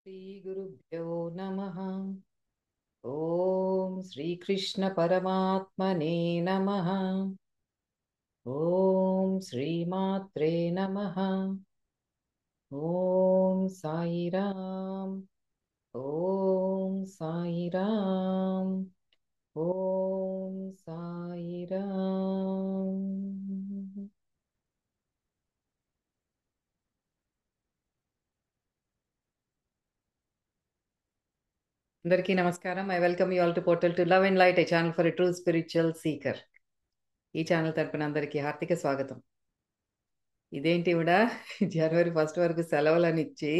श्रीगुरुभ्यो नमः। ॐ श्रीकृष्णपरमात्मने नमः। ॐ श्रीमात्रे नमः। ॐ साईराम। ॐ साईराम। ॐ साईराम। అందరికీ నమస్కారం. I welcome you all to portal to love and light, A channel for a true spiritual seeker. ఈ ఛానల్ తరపున అందరికీ హార్దిక స్వాగతం. ఇదేంటి కూడా జనవరి 1 వరకు సెలవులని ఇచ్చి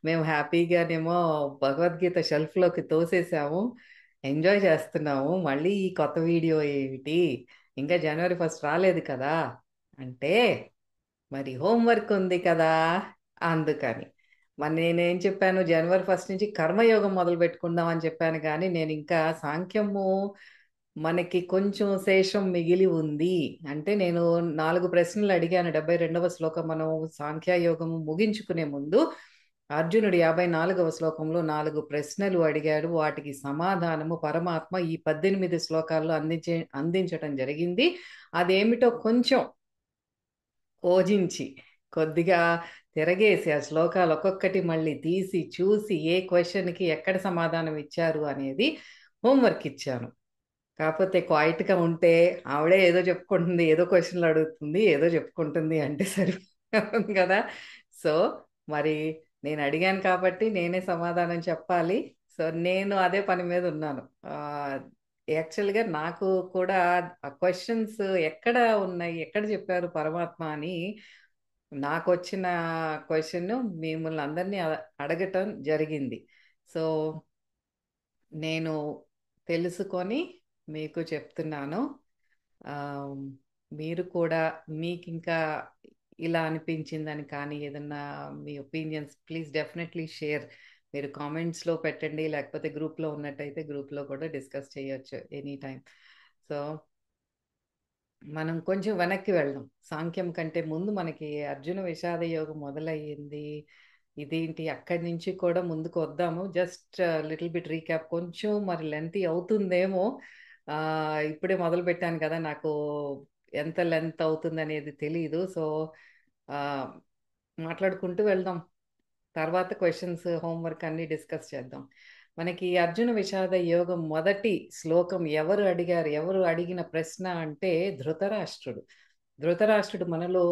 మేము హ్యాపీగానేమో భగవద్గీత షెల్ఫ్లోకి తోసేసాము, ఎంజాయ్ చేస్తున్నాము. మళ్ళీ ఈ కొత్త వీడియో ఏమిటి, ఇంకా జనవరి 1 రాలేదు కదా అంటే మరి హోంవర్క్ ఉంది కదా అందుకని. మరి నేనేం చెప్పాను, జనవరి 1 నుంచి కర్మయోగం మొదలు పెట్టుకుందాం అని చెప్పాను. కానీ నేను ఇంకా సాంఖ్యము మనకి కొంచెం శేషం మిగిలి ఉంది అంటే నేను 4 ప్రశ్నలు అడిగాను. 72వ శ్లోకం మనం సాంఖ్యయోగము ముగించుకునే ముందు అర్జునుడు 54వ శ్లోకంలో 4 ప్రశ్నలు అడిగాడు. వాటికి సమాధానము పరమాత్మ ఈ 18 శ్లోకాల్లో అందించటం జరిగింది. అదేమిటో కొంచెం ఓజించి కొద్దిగా తిరగేసి ఆ శ్లోకాలు ఒక్కొక్కటి మళ్ళీ తీసి చూసి ఏ క్వశ్చన్కి ఎక్కడ సమాధానం ఇచ్చారు అనేది హోంవర్క్ ఇచ్చాను. కాకపోతే క్వైట్గా ఉంటే ఆవిడే ఏదో చెప్పుకుంటుంది, ఏదో క్వశ్చన్లు అడుగుతుంది, ఏదో చెప్పుకుంటుంది అంటే సరిపోతుంది కదా. సో మరి నేను అడిగాను కాబట్టి నేనే సమాధానం చెప్పాలి. సో నేను అదే పని మీద ఉన్నాను. యాక్చువల్గా నాకు కూడా ఆ క్వశ్చన్స్ ఎక్కడ ఉన్నాయి, ఎక్కడ చెప్పారు పరమాత్మ అని నాకు వచ్చిన క్వశ్చన్ మిమ్మల్ని అందరినీ అడగటం జరిగింది. సో నేను తెలుసుకొని మీకు చెప్తున్నాను. ఆ, మీరు కూడా మీకు ఇంకా ఇలా అనిపించిందని కానీ ఏదన్నా మీ ఒపీనియన్స్ ప్లీజ్ డెఫినెట్లీ షేర్. మీరు కామెంట్స్లో పెట్టండి, లేకపోతే గ్రూప్లో ఉన్నట్టయితే గ్రూప్లో కూడా డిస్కస్ చేయొచ్చు ఎనీ టైం. సో మనం కొంచెం వెనక్కి వెళ్దాం. సాంఖ్యం కంటే ముందు మనకి అర్జున విషాద యోగం మొదలయ్యింది. ఇదేంటి అక్కడి నుంచి కూడా ముందుకు వద్దాము. జస్ట్ లిటిల్ బిట్ రీక్యాప్, కొంచెం మరి లెంతీ అవుతుందేమో. ఇప్పుడే మొదలు పెట్టాను కదా, నాకు ఎంత లెంత్ అవుతుంది అనేది తెలియదు. సో మాట్లాడుకుంటూ వెళ్దాం. తర్వాత క్వశ్చన్స్ హోంవర్క్ అన్ని డిస్కస్ చేద్దాం. మనకి అర్జున విషాద యోగం మొదటి శ్లోకం ఎవరు అడిగారు, ఎవరు అడిగిన ప్రశ్న అంటే ధృతరాష్ట్రుడు. ధృతరాష్ట్రుడు మనలో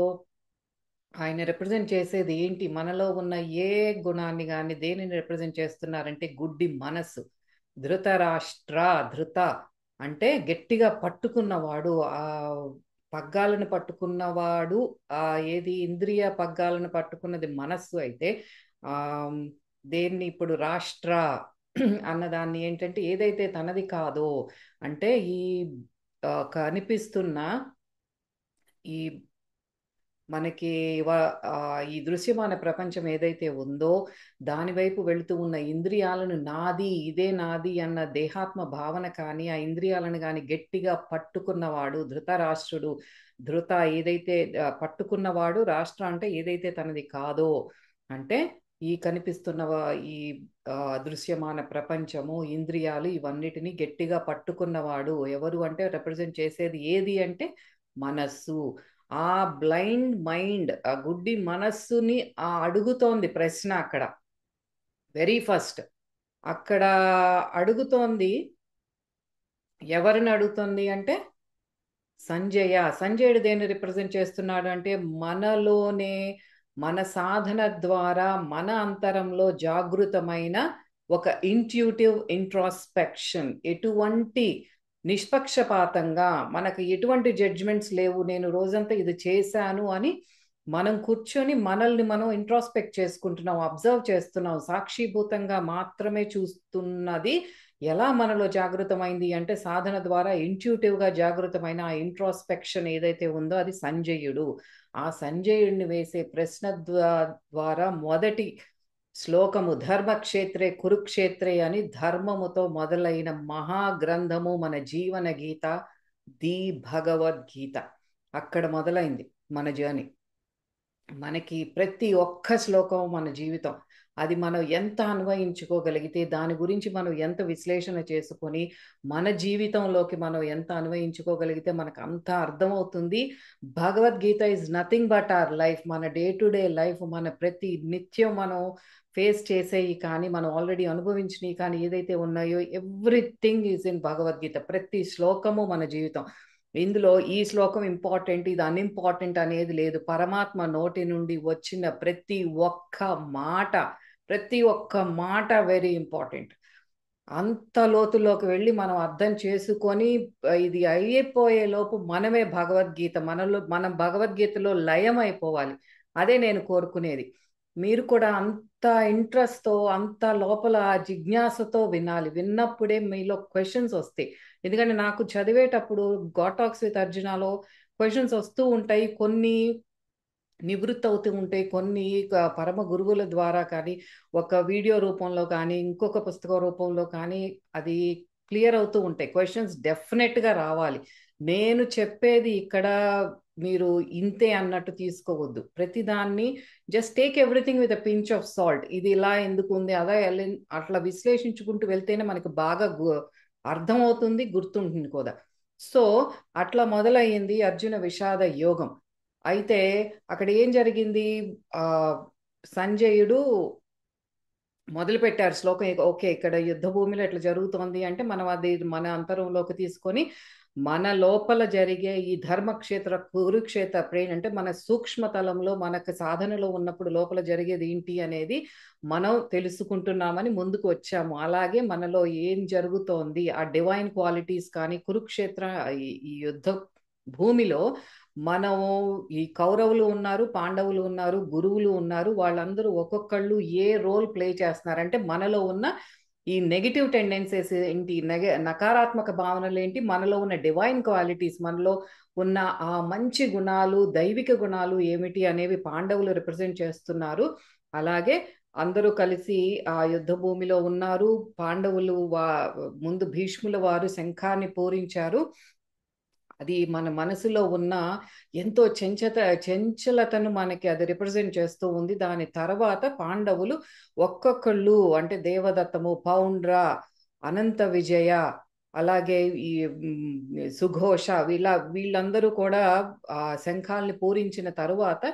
ఆయన రిప్రజెంట్ చేసేది ఏంటి, మనలో ఉన్న ఏ గుణాన్ని కానీ దేనిని రిప్రజెంట్ చేస్తున్నారంటే గుడ్డి మనస్సు. ధృతరాష్ట్ర, ధృత అంటే గట్టిగా పట్టుకున్నవాడు, ఆ పగ్గాలను పట్టుకున్నవాడు. ఆ ఏది ఇంద్రియ పగ్గాలను పట్టుకున్నది మనస్సు అయితే ఆ దేన్ని ఇప్పుడు రాష్ట్ర అన్నదాన్ని ఏంటంటే ఏదైతే తనది కాదో, అంటే ఈ కనిపిస్తున్న ఈ మనకి ఈ దృశ్యమాన ప్రపంచం ఏదైతే ఉందో దాని వైపు వెళుతూ ఉన్న ఇంద్రియాలను నాది, ఇదే నాది అన్న దేహాత్మ భావన కానీ ఆ ఇంద్రియాలను కానీ గట్టిగా పట్టుకున్నవాడు ధృతరాష్ట్రుడు. ధృత ఏదైతే పట్టుకున్నవాడు, రాష్ట్ర అంటే ఏదైతే తనది కాదో, అంటే ఈ కనిపిస్తున్న ఈ దృశ్యమాన ప్రపంచము, ఇంద్రియాలు ఇవన్నిటిని గట్టిగా పట్టుకున్నవాడు ఎవరు అంటే రిప్రజెంట్ చేసేది ఏది అంటే మనస్సు. ఆ బ్లైండ్ మైండ్, ఆ గుడ్డి మనస్సుని అడుగుతోంది ప్రశ్న అక్కడ. వెరీ ఫస్ట్ అక్కడ అడుగుతోంది ఎవరిని అడుగుతుంది అంటే సంజయ. సంజయుడు దేన్ని రిప్రజెంట్ చేస్తున్నాడు అంటే మనలోనే, మన సాధన ద్వారా మన అంతరంలో జాగృతమైన ఒక ఇంట్యూటివ్ ఇంట్రాస్పెక్షన్. ఎటువంటి నిష్పక్షపాతంగా మనకు ఎటువంటి జడ్జ్మెంట్స్ లేవు, నేను రోజంతా ఇది చేశాను అని మనం కూర్చొని మనల్ని మనం ఇంట్రాస్పెక్ట్ చేసుకుంటున్నాం, అబ్జర్వ్ చేస్తున్నాం. సాక్షిభూతంగా మాత్రమే చూస్తున్నది ఎలా మనలో జాగృతమైంది అంటే సాధన ద్వారా ఇంట్యూటివ్గా జాగృతమైన ఆ ఇంట్రాస్పెక్షన్ ఏదైతే ఉందో అది సంజయుడు. ఆ సంజయుడిని వేసే ప్రశ్న ద్వారా మొదటి శ్లోకము ధర్మక్షేత్రే కురుక్షేత్రే అని ధర్మముతో మొదలైన మహాగ్రంథము మన జీవన గీత, ది భగవద్గీత. అక్కడ మొదలైంది మన జర్నీ. మనకి ప్రతి ఒక్క శ్లోకం మన జీవితం. అది మనం ఎంత అన్వయించుకోగలిగితే, దాని గురించి మనం ఎంత విశ్లేషణ చేసుకొని, మన జీవితంలోకి మనం ఎంత అన్వయించుకోగలిగితే మనకు అంత అర్థమవుతుంది. Bhagavad Gita is nothing but our life. మన డే టు డే లైఫ్, మన ప్రతి నిత్యం మనం ఫేస్ చేసేయి కానీ, మనం ఆల్రెడీ అనుభవించినవి కానీ ఏదైతే ఉన్నాయో, ఎవ్రీథింగ్ ఈజ్ ఇన్ భగవద్గీత. ప్రతి శ్లోకము మన జీవితం. ఇందులో ఈ శ్లోకం ఇంపార్టెంట్, ఇది అన్ఇంపార్టెంట్ అనేది లేదు. పరమాత్మ నోటి నుండి వచ్చిన ఒక్క మాట ప్రతి ఒక్క మాట వెరీ ఇంపార్టెంట్. అంత లోతులోకి వెళ్ళి మనం అర్థం చేసుకొని ఇది అయిపోయే లోపు మనమే భగవద్గీత, మనం భగవద్గీతలో లయం అయిపోవాలి. అదే నేను కోరుకునేది. మీరు కూడా అంత ఇంట్రెస్ట్తో, అంత లోపల జిజ్ఞాసతో వినాలి. విన్నప్పుడే మీలో క్వశ్చన్స్ వస్తాయి. ఎందుకంటే నాకు చదివేటప్పుడు గాటాక్స్ విత్ అర్జునాలో క్వశ్చన్స్ వస్తూ ఉంటాయి. కొన్ని నివృత్తి అవుతూ ఉంటాయి, కొన్ని పరమ గురువుల ద్వారా కానీ, ఒక వీడియో రూపంలో కానీ, ఇంకొక పుస్తక రూపంలో కానీ అది క్లియర్ అవుతూ ఉంటాయి. క్వశ్చన్స్ డెఫినెట్గా రావాలి. నేను చెప్పేది ఇక్కడ మీరు ఇంతే అన్నట్టు తీసుకోవద్దు. ప్రతిదాన్ని just take everything with a pinch of salt. ఇది ఇలా ఎందుకు ఉంది, అలా అట్లా విశ్లేషించుకుంటూ వెళ్తేనే మనకి బాగా అర్థమవుతుంది, గుర్తుంటుంది కూడా. సో అట్లా మొదలయ్యింది అర్జున విషాద యోగం. అయితే అక్కడ ఏం జరిగింది, ఆ సంజయుడు మొదలు పెట్టారు శ్లోకం. ఓకే, ఇక్కడ యుద్ధ భూమిలో ఎట్లా జరుగుతోంది అంటే మనం అది మన అంతరంలోకి తీసుకొని, మన లోపల జరిగే ఈ ధర్మక్షేత్ర కురుక్షేత్ర ప్రేణ అంటే మన సూక్ష్మతలంలో మనకు సాధనలో ఉన్నప్పుడు లోపల జరిగేది ఏంటి అనేది మనం తెలుసుకుంటున్నామని ముందుకు వచ్చాము. అలాగే మనలో ఏం జరుగుతోంది, ఆ డివైన్ క్వాలిటీస్ కానీ కురుక్షేత్ర ఈ యుద్ధ భూమిలో మనము, ఈ కౌరవులు ఉన్నారు, పాండవులు ఉన్నారు, గురువులు ఉన్నారు, వాళ్ళందరూ ఒక్కొక్కళ్ళు ఏ రోల్ ప్లే చేస్తున్నారంటే మనలో ఉన్న ఈ నెగిటివ్ టెండెన్సీస్ ఏంటి, నకారాత్మక భావనలు ఏంటి, మనలో ఉన్న డివైన్ క్వాలిటీస్, మనలో ఉన్న ఆ మంచి గుణాలు, దైవిక గుణాలు ఏమిటి అనేవి పాండవులు రిప్రజెంట్ చేస్తున్నారు. అలాగే అందరూ కలిసి ఆ యుద్ధ భూమిలో ఉన్నారు. పాండవులు ముందు భీష్ముల వారు శంఖాన్ని పూరించారు. అది మన మనసులో ఉన్న ఎంతో చెంచలతను మనకి అది రిప్రజెంట్ చేస్తూ ఉంది. దాని తర్వాత పాండవులు ఒక్కొక్కళ్ళు అంటే దేవదత్తము, పౌండ్ర, అనంత విజయ, అలాగే ఈ సుఘోష, వీళ్ళందరూ కూడా ఆ శంఖాల్ని పూరించిన తరువాత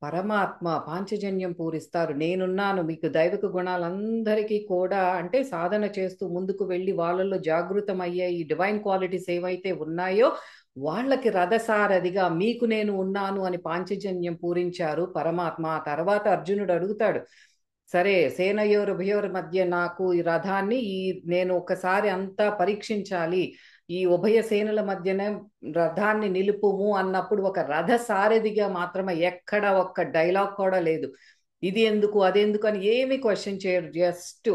పరమాత్మ పాంచజన్యం పూరిస్తారు. నేనున్నాను, మీకు దైవిక గుణాలందరికీ కూడా అంటే సాధన చేస్తూ ముందుకు వెళ్ళి వాళ్ళల్లో జాగృతమయ్యే ఈ డివైన్ క్వాలిటీస్ ఏవైతే ఉన్నాయో వాళ్ళకి రథసారథిగా మీకు నేను ఉన్నాను అని పాంచజన్యం పూరించారు పరమాత్మ. ఆ తర్వాత అర్జునుడు అడుగుతాడు, సరే సేనయోరుభయోర్ మధ్య నాకు ఈ రథాన్ని నేను ఒకసారి అంతా పరీక్షించాలి, ఈ ఉభయ సేనల మధ్యనే రథాన్ని నిలుపుము అన్నప్పుడు ఒక రథ సారథిగా మాత్రమే, ఎక్కడ ఒక్క డైలాగ్ కూడా లేదు. ఇది ఎందుకు అదెందుకు అని ఏమి క్వశ్చన్ చేయరు. జస్ట్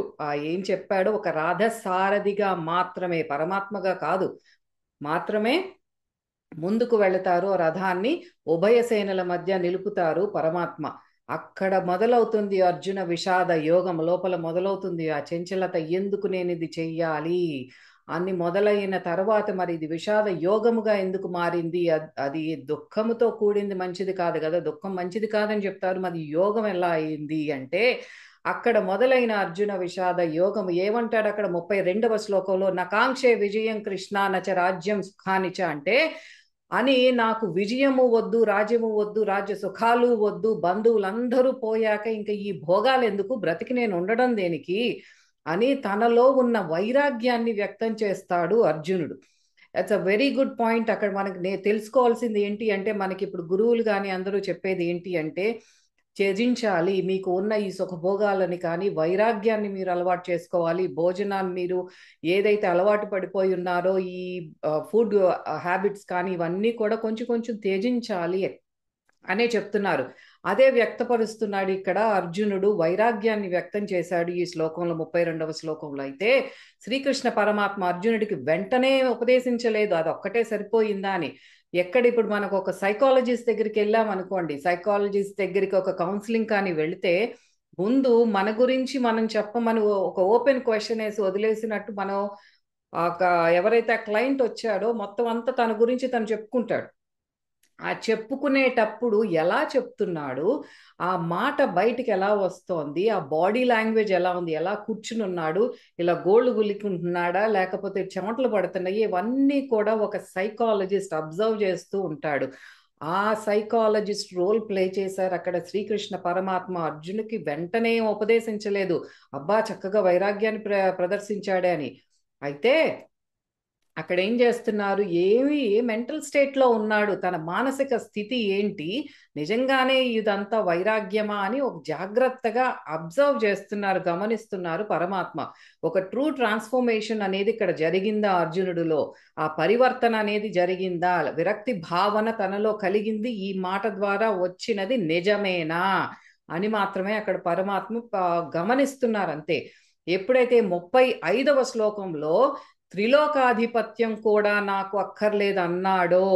ఏం చెప్పాడో ఒక రథ సారథిగా మాత్రమే, పరమాత్మగా కాదు, మాత్రమే ముందుకు వెళతారు. రథాన్ని ఉభయ సేనల మధ్య నిలుపుతారు పరమాత్మ. అక్కడ మొదలవుతుంది అర్జున విషాద యోగం. లోపల మొదలవుతుంది ఆ చంచలత, ఎందుకు నేను ఇది చెయ్యాలి అని మొదలైన తర్వాత మరి ఇది విషాద యోగముగా ఎందుకు మారింది, అది దుఃఖముతో కూడింది, మంచిది కాదు కదా, దుఃఖం మంచిది కాదని చెప్తారు, మరి యోగం ఎలా అయింది అంటే అక్కడ మొదలైన అర్జున విషాద యోగం ఏమంటాడు అక్కడ 32వ శ్లోకంలో, నకాంక్షే విజయం కృష్ణ నచ రాజ్యం సుఖానిచ అంటే అని, నాకు విజయము వద్దు, రాజ్యము వద్దు, రాజ్య సుఖాలు వద్దు, బంధువులందరూ పోయాక ఇంకా ఈ భోగాలు ఎందుకు, బ్రతికి నేను ఉండడం దేనికి అని తనలో ఉన్న వైరాగ్యాన్ని వ్యక్తం చేస్తాడు అర్జునుడు. It's a very good point. అక్కడ మనకి తెలుసుకోవాల్సింది ఏంటి అంటే, మనకి ఇప్పుడు గురువులు కానీ అందరూ చెప్పేది ఏంటి అంటే, త్యజించాలి మీకు ఉన్న ఈ సుఖభోగాలని, కానీ వైరాగ్యాన్ని మీరు అలవాటు చేసుకోవాలి. భోజనాన్ని మీరు ఏదైతే అలవాటు పడిపోయి ఉన్నారో ఈ ఫుడ్ హ్యాబిట్స్ కానీ ఇవన్నీ కూడా కొంచెం కొంచెం త్యజించాలి అనే చెప్తున్నారు. అదే వ్యక్తపరుస్తున్నాడు ఇక్కడ అర్జునుడు, వైరాగ్యాన్ని వ్యక్తం చేశాడు ఈ శ్లోకంలో 32వ శ్లోకంలో. అయితే శ్రీకృష్ణ పరమాత్మ అర్జునుడికి వెంటనే ఉపదేశించలేదు, అది ఒక్కటే సరిపోయిందా అని. ఎక్కడ ఇప్పుడు మనకు ఒక సైకాలజిస్ట్ దగ్గరికి వెళ్ళాం అనుకోండి, సైకాలజిస్ట్ దగ్గరికి ఒక కౌన్సిలింగ్ కానీ వెళితే ముందు మన గురించి మనం చెప్పమని ఒక ఓపెన్ క్వశ్చన్ వేసి వదిలేసినట్టు మనం ఎవరైతే ఆ క్లయింట్ వచ్చాడో మొత్తం అంతా తన గురించి తను చెప్పుకుంటాడు. ఆ చెప్పుకునేటప్పుడు ఎలా చెప్తున్నాడు, ఆ మాట బయటికి ఎలా వస్తోంది, ఆ బాడీ లాంగ్వేజ్ ఎలా ఉంది, ఎలా కూర్చుని ఉన్నాడు, ఇలా గోళ్ళు గులికుంటున్నాడా లేకపోతే చెమటలు పడుతున్నాయి, ఇవన్నీ కూడా ఒక సైకాలజిస్ట్ అబ్జర్వ్ చేస్తూ ఉంటాడు. ఆ సైకాలజిస్ట్ రోల్ ప్లే చేశారు అక్కడ శ్రీకృష్ణ పరమాత్మ. అర్జునుకి వెంటనే ఏం ఉపదేశించలేదు, అబ్బా చక్కగా వైరాగ్యాన్ని ప్రదర్శించాడే అని. అయితే అక్కడ ఏం చేస్తున్నారు, ఏ మెంటల్ స్టేట్లో ఉన్నాడు, తన మానసిక స్థితి ఏంటి, నిజంగానే ఇదంతా వైరాగ్యమా అని ఒక జాగ్రత్తగా అబ్జర్వ్ చేస్తున్నారు, గమనిస్తున్నారు పరమాత్మ. ఒక ట్రూ ట్రాన్స్ఫర్మేషన్ అనేది ఇక్కడ జరిగిందా అర్జునుడిలో, ఆ పరివర్తన అనేది జరిగిందా, విరక్తి భావన తనలో కలిగింది ఈ మాట ద్వారా వచ్చినది నిజమేనా అని మాత్రమే అక్కడ పరమాత్మ గమనిస్తున్నారు అంతే. ఎప్పుడైతే 35వ శ్లోకంలో త్రిలోకాధిపత్యం కూడా నాకు అక్కర్లేదు అన్నాడో,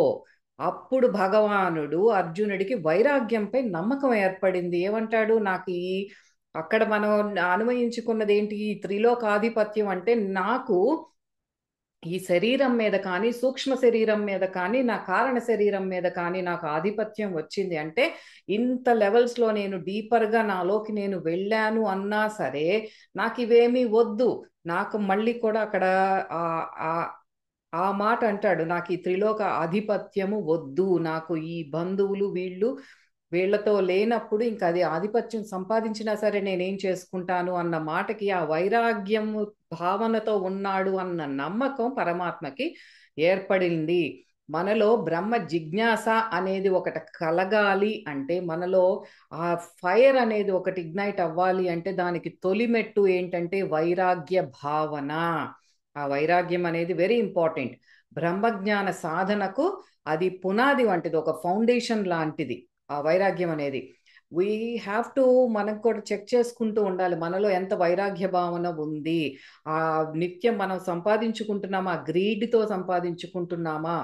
అప్పుడు భగవానుడు అర్జునుడికి వైరాగ్యంపై నమ్మకం ఏర్పడింది. ఏమంటాడు, నాకు ఈ అక్కడ మనం అన్వయించుకున్నది ఏంటి, ఈ త్రిలోకాధిపత్యం అంటే నాకు ఈ శరీరం మీద కానీ, సూక్ష్మ శరీరం మీద కానీ, నా కారణ శరీరం మీద కానీ నాకు ఆధిపత్యం వచ్చింది అంటే, ఇంత లెవెల్స్లో నేను డీపర్గా నాలోకి నేను వెళ్ళాను అన్నా సరే నాకు ఇవేమీ వద్దు. నాకు మళ్ళీ కూడా అక్కడ ఆ ఆ ఆ మాట అంటాడు, నాకు ఈ త్రిలోక ఆధిపత్యము వద్దు, నాకు ఈ బంధువులు వీళ్ళతో లేనప్పుడు ఇంకా అది ఆధిపత్యం సంపాదించినా సరే నేనేం చేసుకుంటాను అన్న మాటకి ఆ వైరాగ్యం భావనతో ఉన్నాడు అన్న నమ్మకం పరమాత్మకి ఏర్పడింది. మనలో బ్రహ్మ జిజ్ఞాస అనేది ఒకటి కలగాలి అంటే, మనలో ఆ ఫైర్ అనేది ఒకటి ఇగ్నైట్ అవ్వాలి అంటే, దానికి తొలిమెట్టు ఏంటంటే వైరాగ్య భావన. ఆ వైరాగ్యం అనేది వెరీ ఇంపార్టెంట్. బ్రహ్మజ్ఞాన సాధనకు అది పునాది వంటిది, ఒక ఫౌండేషన్ లాంటిది ఆ వైరాగ్యం అనేది. వీ హ్యావ్ టు, మనం కూడా చెక్ చేసుకుంటూ ఉండాలి మనలో ఎంత వైరాగ్య భావన ఉంది. ఆ నిత్యం మనం సంపాదించుకుంటున్నామా, గ్రీడ్తో సంపాదించుకుంటున్నామా,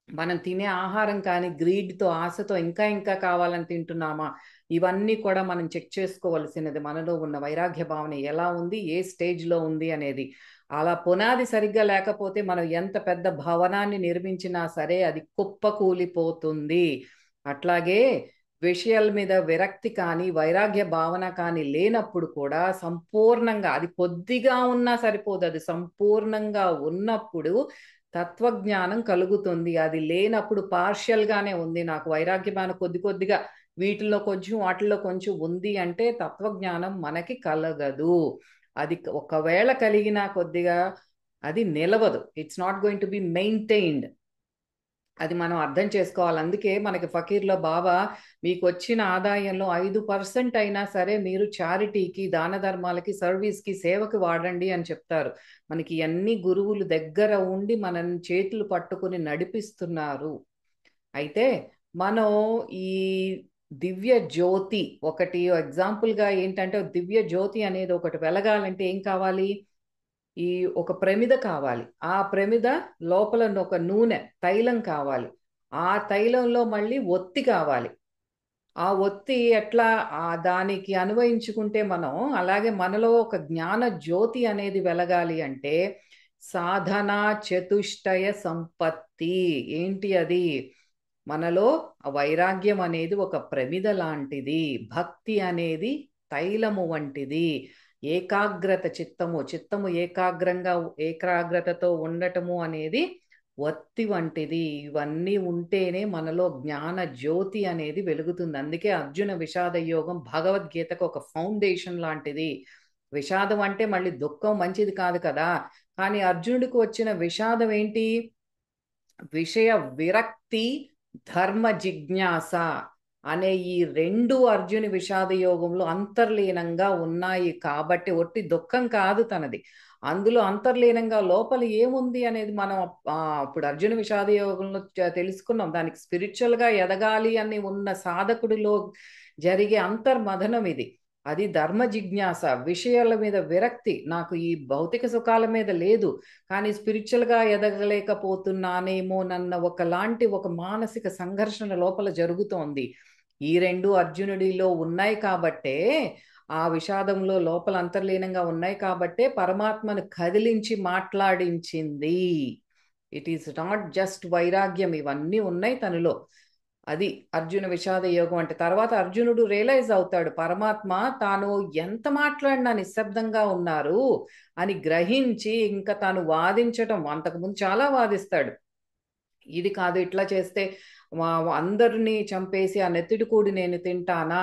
మనం తినే ఆహారం కానీ గ్రీడ్తో ఆశతో ఇంకా ఇంకా కావాలని తింటున్నామా, ఇవన్నీ కూడా మనం చెక్ చేసుకోవలసినది. మనలో ఉన్న వైరాగ్య భావన ఎలా ఉంది, ఏ స్టేజ్లో ఉంది అనేది. అలా పునాది సరిగ్గా లేకపోతే మనం ఎంత పెద్ద భవనాన్ని నిర్మించినా సరే అది కుప్పకూలిపోతుంది. అట్లాగే విషయాల మీద విరక్తి కానీ వైరాగ్య భావన కానీ లేనప్పుడు కూడా సంపూర్ణంగా, అది కొద్దిగా ఉన్నా సరిపోదు, అది సంపూర్ణంగా ఉన్నప్పుడు తత్వజ్ఞానం కలుగుతుంది. అది లేనప్పుడు పార్షియల్గానే ఉంది, నాకు వైరాగ్య భావన కొద్ది కొద్దిగా వీటిల్లో కొంచెం వాటిల్లో కొంచెం ఉంది అంటే తత్వజ్ఞానం మనకి కలగదు. అది ఒకవేళ కలిగినా కొద్దిగా అది నిలవదు. It's not going to be maintained. అది మనం అర్థం చేసుకోవాలి. అందుకే మనకి ఫకీర్లో బాబా, మీకు వచ్చిన ఆదాయంలో 5% అయినా సరే మీరు చారిటీకి, దాన ధర్మాలకి, సర్వీస్కి, సేవకి వాడండి అని చెప్తారు. మనకి అన్ని గురువులు దగ్గర ఉండి మనం చేతులు పట్టుకుని నడిపిస్తున్నారు. అయితే మనం ఈ దివ్య జ్యోతి ఒకటి ఎగ్జాంపుల్గా ఏంటంటే, దివ్య జ్యోతి అనేది ఒకటి వెలగాలంటే ఏం కావాలి, ఈ ఒక ప్రమిద కావాలి. ఆ ప్రమిద లోపల ఒక నూనె తైలం కావాలి. ఆ తైలంలో మళ్ళీ ఒత్తి కావాలి. ఆ ఒత్తి ఎట్లా దానికి అన్వయించుకుంటే మనం, అలాగే మనలో ఒక జ్ఞాన జ్యోతి అనేది వెలగాలి అంటే సాధన చతుష్టయ సంపత్తి. ఏంటి అది, మనలో వైరాగ్యం అనేది ఒక ప్రమిద లాంటిది, భక్తి అనేది తైలము వంటిది, ఏకాగ్రత చిత్తము ఏకాగ్రతతో ఉండటము అనేది వత్తి వంటిది. ఇవన్నీ ఉంటేనే మనలో జ్ఞాన జ్యోతి అనేది వెలుగుతుంది. అందుకే అర్జున విషాద యోగం భగవద్గీతకు ఒక ఫౌండేషన్ లాంటిది. విషాదం అంటే మళ్ళీ దుఃఖం మంచిది కాదు కదా, కానీ అర్జునుడికి వచ్చిన విషాదం ఏంటి, విషయ విరక్తి, ధర్మ జిజ్ఞాస అనే ఈ రెండు అర్జుని విషాద యోగంలో అంతర్లీనంగా ఉన్నాయి. కాబట్టి ఒట్టి దుఃఖం కాదు తనది, అందులో అంతర్లీనంగా లోపల ఏముంది అనేది మనం ఇప్పుడు అర్జున విషాద యోగంలో తెలుసుకున్నాం. దానికి స్పిరిచువల్గా ఎదగాలి అని ఉన్న సాధకుడిలో జరిగే అంతర్మథనం ఇది. అది ధర్మ జిజ్ఞాస, విషయాల మీద విరక్తి, నాకు ఈ భౌతిక సుఖాల మీద లేదు కానీ స్పిరిచువల్గా ఎదగలేకపోతున్నానేమో నన్న ఒకలాంటి ఒక మానసిక సంఘర్షణ లోపల జరుగుతోంది. ఈ రెండు అర్జునుడిలో ఉన్నాయి కాబట్టే, ఆ విషాదంలో లోపల అంతర్లీనంగా ఉన్నాయి కాబట్టే పరమాత్మను కదిలించి మాట్లాడించింది. ఇట్ ఈస్ నాట్ జస్ట్ వైరాగ్యం, ఇవన్నీ ఉన్నాయి తనలో. అది అర్జున విషాద యోగం అంటే. తర్వాత అర్జునుడు రియలైజ్ అవుతాడు, పరమాత్మ తాను ఎంత మాట్లాడినా నిశ్శబ్దంగా ఉన్నారు అని గ్రహించి ఇంకా తాను వాదించటం, అంతకుముందు చాలా వాదిస్తాడు. ఇది కాదు, ఇట్లా చేస్తే అందరినీ చంపేసి ఆ నెత్తిడి కూడి నేను తింటానా,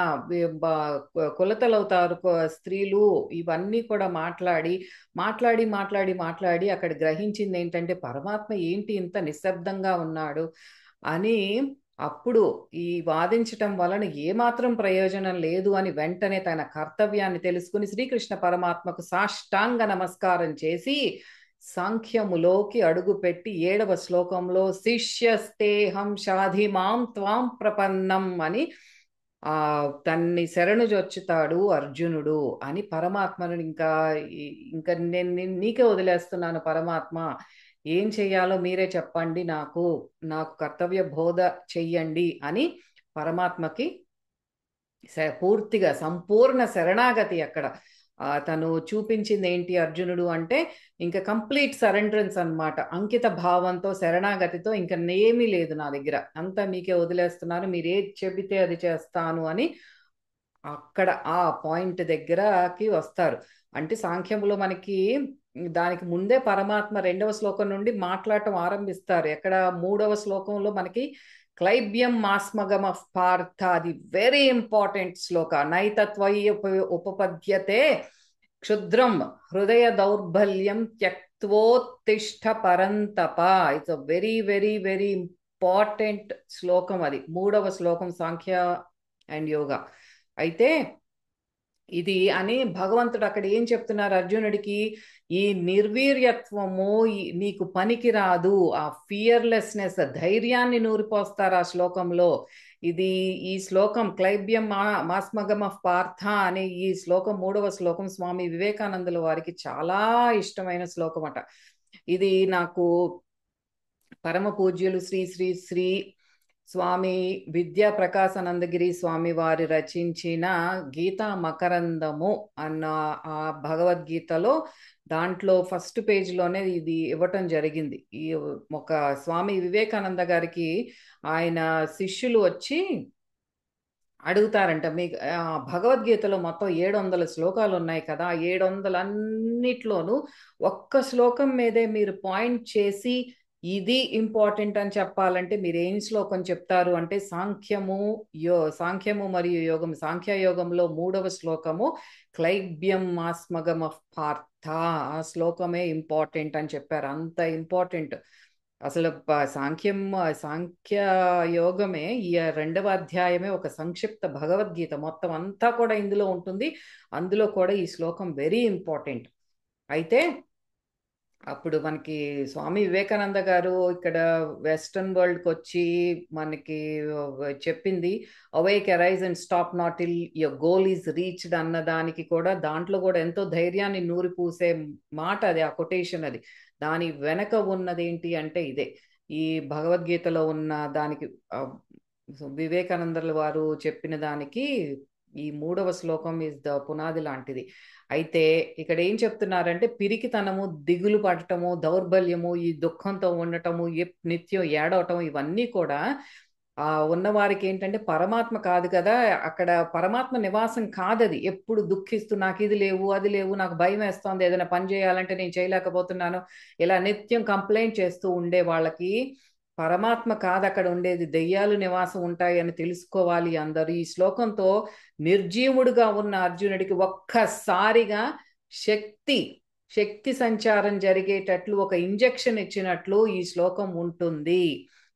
కులతలవుతారు స్త్రీలు, ఇవన్నీ కూడా మాట్లాడి మాట్లాడి మాట్లాడి మాట్లాడి అక్కడ గ్రహించింది ఏంటంటే పరమాత్మ ఏంటి ఇంత నిశ్శబ్దంగా ఉన్నాడు అని. అప్పుడు ఈ వాదించటం వలన ఏమాత్రం ప్రయోజనం లేదు అని వెంటనే తన కర్తవ్యాన్ని తెలుసుకుని శ్రీకృష్ణ పరమాత్మకు సాష్టాంగ నమస్కారం చేసి సాంఖ్యములోకి అడుగుపెట్టి 7వ శ్లోకంలో శిష్యస్తేహం షాధిమాం త్వాం ప్రపన్నం అని తన్ని శరణు జొచ్చుతాడు అర్జునుడు అని పరమాత్మను ఇంకా నేను నీకే వదిలేస్తున్నాను పరమాత్మ, ఏం చెయ్యాలో మీరే చెప్పండి, నాకు కర్తవ్య బోధ చెయ్యండి అని పరమాత్మకి పూర్తిగా సంపూర్ణ శరణాగతి అక్కడ తను చూపించింది. ఏంటి అర్జునుడు అంటే ఇంకా కంప్లీట్ సరెండరెన్స్ అన్నమాట, అంకిత భావంతో శరణాగతితో ఇంకా ఏమీ లేదు నా దగ్గర, అంతా మీకే వదిలేస్తున్నాను, మీరు ఏది చెబితే అది చేస్తాను అని అక్కడ ఆ పాయింట్ దగ్గరకి వస్తారు. అంటే సాంఖ్యంలో మనకి దానికి ముందే పరమాత్మ 2వ శ్లోకం నుండి మాట్లాడటం ఆరంభిస్తారు. ఎక్కడ 3వ శ్లోకంలో మనకి క్లైబ్యం మాస్మగమ పార్థ, అది వెరీ ఇంపార్టెంట్ శ్లోక. నైతత్వయి ఉపపద్యతే క్షుద్రం హృదయ దౌర్బల్యం త్యక్తోత్తిష్ట పరంతప. It's a very very very important శ్లోకం అది, 3వ శ్లోకం సాంఖ్య అండ్ యోగా. అయితే ఇది అని భగవంతుడు అక్కడ ఏం చెప్తున్నారు అర్జునుడికి, ఈ నిర్వీర్యత్వము నీకు పనికి రాదు, ఆ ఫియర్లెస్నెస్ ధైర్యాన్ని నూరిపోస్తారు ఆ శ్లోకంలో. ఈ శ్లోకం క్లైబ్యం మాస్మగమ పార్థ అనే ఈ శ్లోకం 3వ శ్లోకం స్వామి వివేకానందుల వారికి చాలా ఇష్టమైన శ్లోకం అట. ఇది నాకు పరమ పూజ్యులు శ్రీ శ్రీ శ్రీ స్వామి విద్యా ప్రకాశానందగిరి స్వామి వారి రచించిన గీతా మకరందము అన్న ఆ భగవద్గీతలో దాంట్లో ఫస్ట్ పేజ్లోనే ఇది ఇవ్వటం జరిగింది. ఈ ఒక స్వామి వివేకానంద గారికి ఆయన శిష్యులు వచ్చి అడుగుతారంట, మీకు భగవద్గీతలో మొత్తం 700 శ్లోకాలు ఉన్నాయి కదా, 700 అన్నిట్లోనూ ఒక్క శ్లోకం మీదే మీరు పాయింట్ చేసి ఇది ఇంపార్టెంట్ అని చెప్పాలంటే మీరు ఏం శ్లోకం చెప్తారు అంటే సాంఖ్యము మరియు యోగం, సాంఖ్యయోగంలో 3వ శ్లోకము క్లైబ్యం మాస్మగమ పార్థ, ఆ శ్లోకమే ఇంపార్టెంట్ అని చెప్పారు. అంత ఇంపార్టెంట్ అసలు. సాంఖ్య యోగమే ఈ 2వ అధ్యాయమే ఒక సంక్షిప్త భగవద్గీత, మొత్తం అంతా కూడా ఇందులో ఉంటుంది. అందులో కూడా ఈ శ్లోకం వెరీ ఇంపార్టెంట్. అయితే అప్పుడు మనకి స్వామి వివేకానంద గారు ఇక్కడ వెస్టర్న్ వరల్డ్కి వచ్చి మనకి చెప్పింది awake arise and stop not till your goal is reached అన్న దానికి కూడా, దాంట్లో కూడా ఎంతో ధైర్యాన్ని నూరిపూసే మాట అది, ఆ కొటేషన్ అది. దాని వెనక ఉన్నది ఏంటి అంటే ఇదే, ఈ భగవద్గీతలో ఉన్న దానికి వివేకానందల వారు చెప్పిన దానికి ఈ 3వ శ్లోకం ఈజ్ ద పునాది లాంటిది. అయితే ఇక్కడ ఏం చెప్తున్నారంటే పిరికితనము, దిగులు పడటము, దౌర్బల్యము, ఈ దుఃఖంతో ఉండటము, నిత్యం ఏడవటం, ఇవన్నీ కూడా ఉన్నవారికి ఏంటంటే పరమాత్మ కాదు కదా, అక్కడ పరమాత్మ నివాసం కాదది. ఎప్పుడు దుఃఖిస్తూ నాకు ఇది లేవు అది లేవు, నాకు భయం వేస్తోంది, ఏదైనా పని చేయాలంటే నేను చేయలేకపోతున్నాను, ఇలా నిత్యం కంప్లైంట్ చేస్తూ ఉండే వాళ్ళకి పరమాత్మ కాదు అక్కడ ఉండేది, దెయ్యాలు నివాసం ఉంటాయి అని తెలుసుకోవాలి అందరూ. ఈ శ్లోకంతో నిర్జీవుడుగా ఉన్న అర్జునుడికి ఒక్కసారిగా శక్తి సంచారం జరిగేటట్లు ఒక ఇంజెక్షన్ ఇచ్చినట్లు ఈ శ్లోకం ఉంటుంది.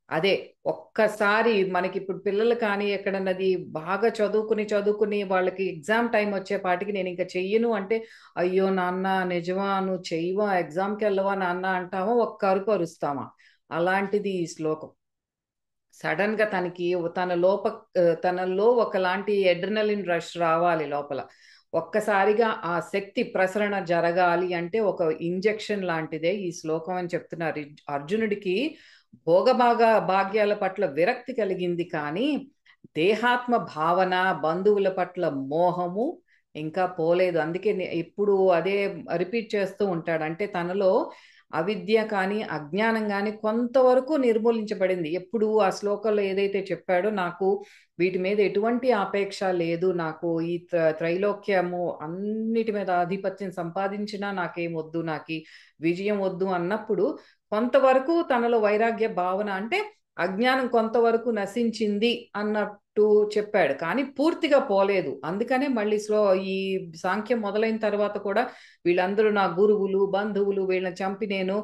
అదే ఒక్కసారి మనకి ఇప్పుడు పిల్లలు కానీ ఎక్కడన్నది బాగా చదువుకుని వాళ్ళకి ఎగ్జామ్ టైం వచ్చేపాటికి నేను ఇంకా చెయ్యను అంటే, అయ్యో నాన్న నిజమా నువ్వు చెయ్యవా, ఎగ్జామ్కి వెళ్ళవా నాన్న అంటామా, ఒక్క అరుపు అరుస్తామా, అలాంటిది ఈ శ్లోకం. సడన్ గా తనలో ఒకలాంటి ఎడ్రినలిన్ రష్ రావాలి లోపల, ఒక్కసారిగా ఆ శక్తి ప్రసరణ జరగాలి అంటే ఒక ఇంజెక్షన్ లాంటిదే ఈ శ్లోకం అని చెప్తున్నారు. అర్జునుడికి భాగ్యాల పట్ల విరక్తి కలిగింది, కానీ దేహాత్మ భావన, బంధువుల పట్ల మోహము ఇంకా పోలేదు. అందుకే ఇప్పుడు అదే రిపీట్ చేస్తూ ఉంటాడు. అంటే తనలో అవిద్య కానీ అజ్ఞానం కానీ కొంతవరకు నిర్మూలించబడింది. ఎప్పుడు ఆ శ్లోకంలో ఏదైతే చెప్పాడో, నాకు వీటి మీద ఎటువంటి ఆపేక్ష లేదు, నాకు ఈ త్రైలోక్యము అన్నిటి మీద ఆధిపత్యం సంపాదించినా నాకేం వద్దు, నాకు విజయం వద్దు అన్నప్పుడు కొంతవరకు తనలో వైరాగ్య భావన, అంటే అజ్ఞానం కొంతవరకు నశించింది అన్నట్టు చెప్పాడు, కానీ పూర్తిగా పోలేదు. అందుకనే మళ్ళీ ఈ సాంఖ్యం మొదలైన తర్వాత కూడా వీళ్ళందరూ నా గురువులు బంధువులు, వీళ్ళని చంపి నేను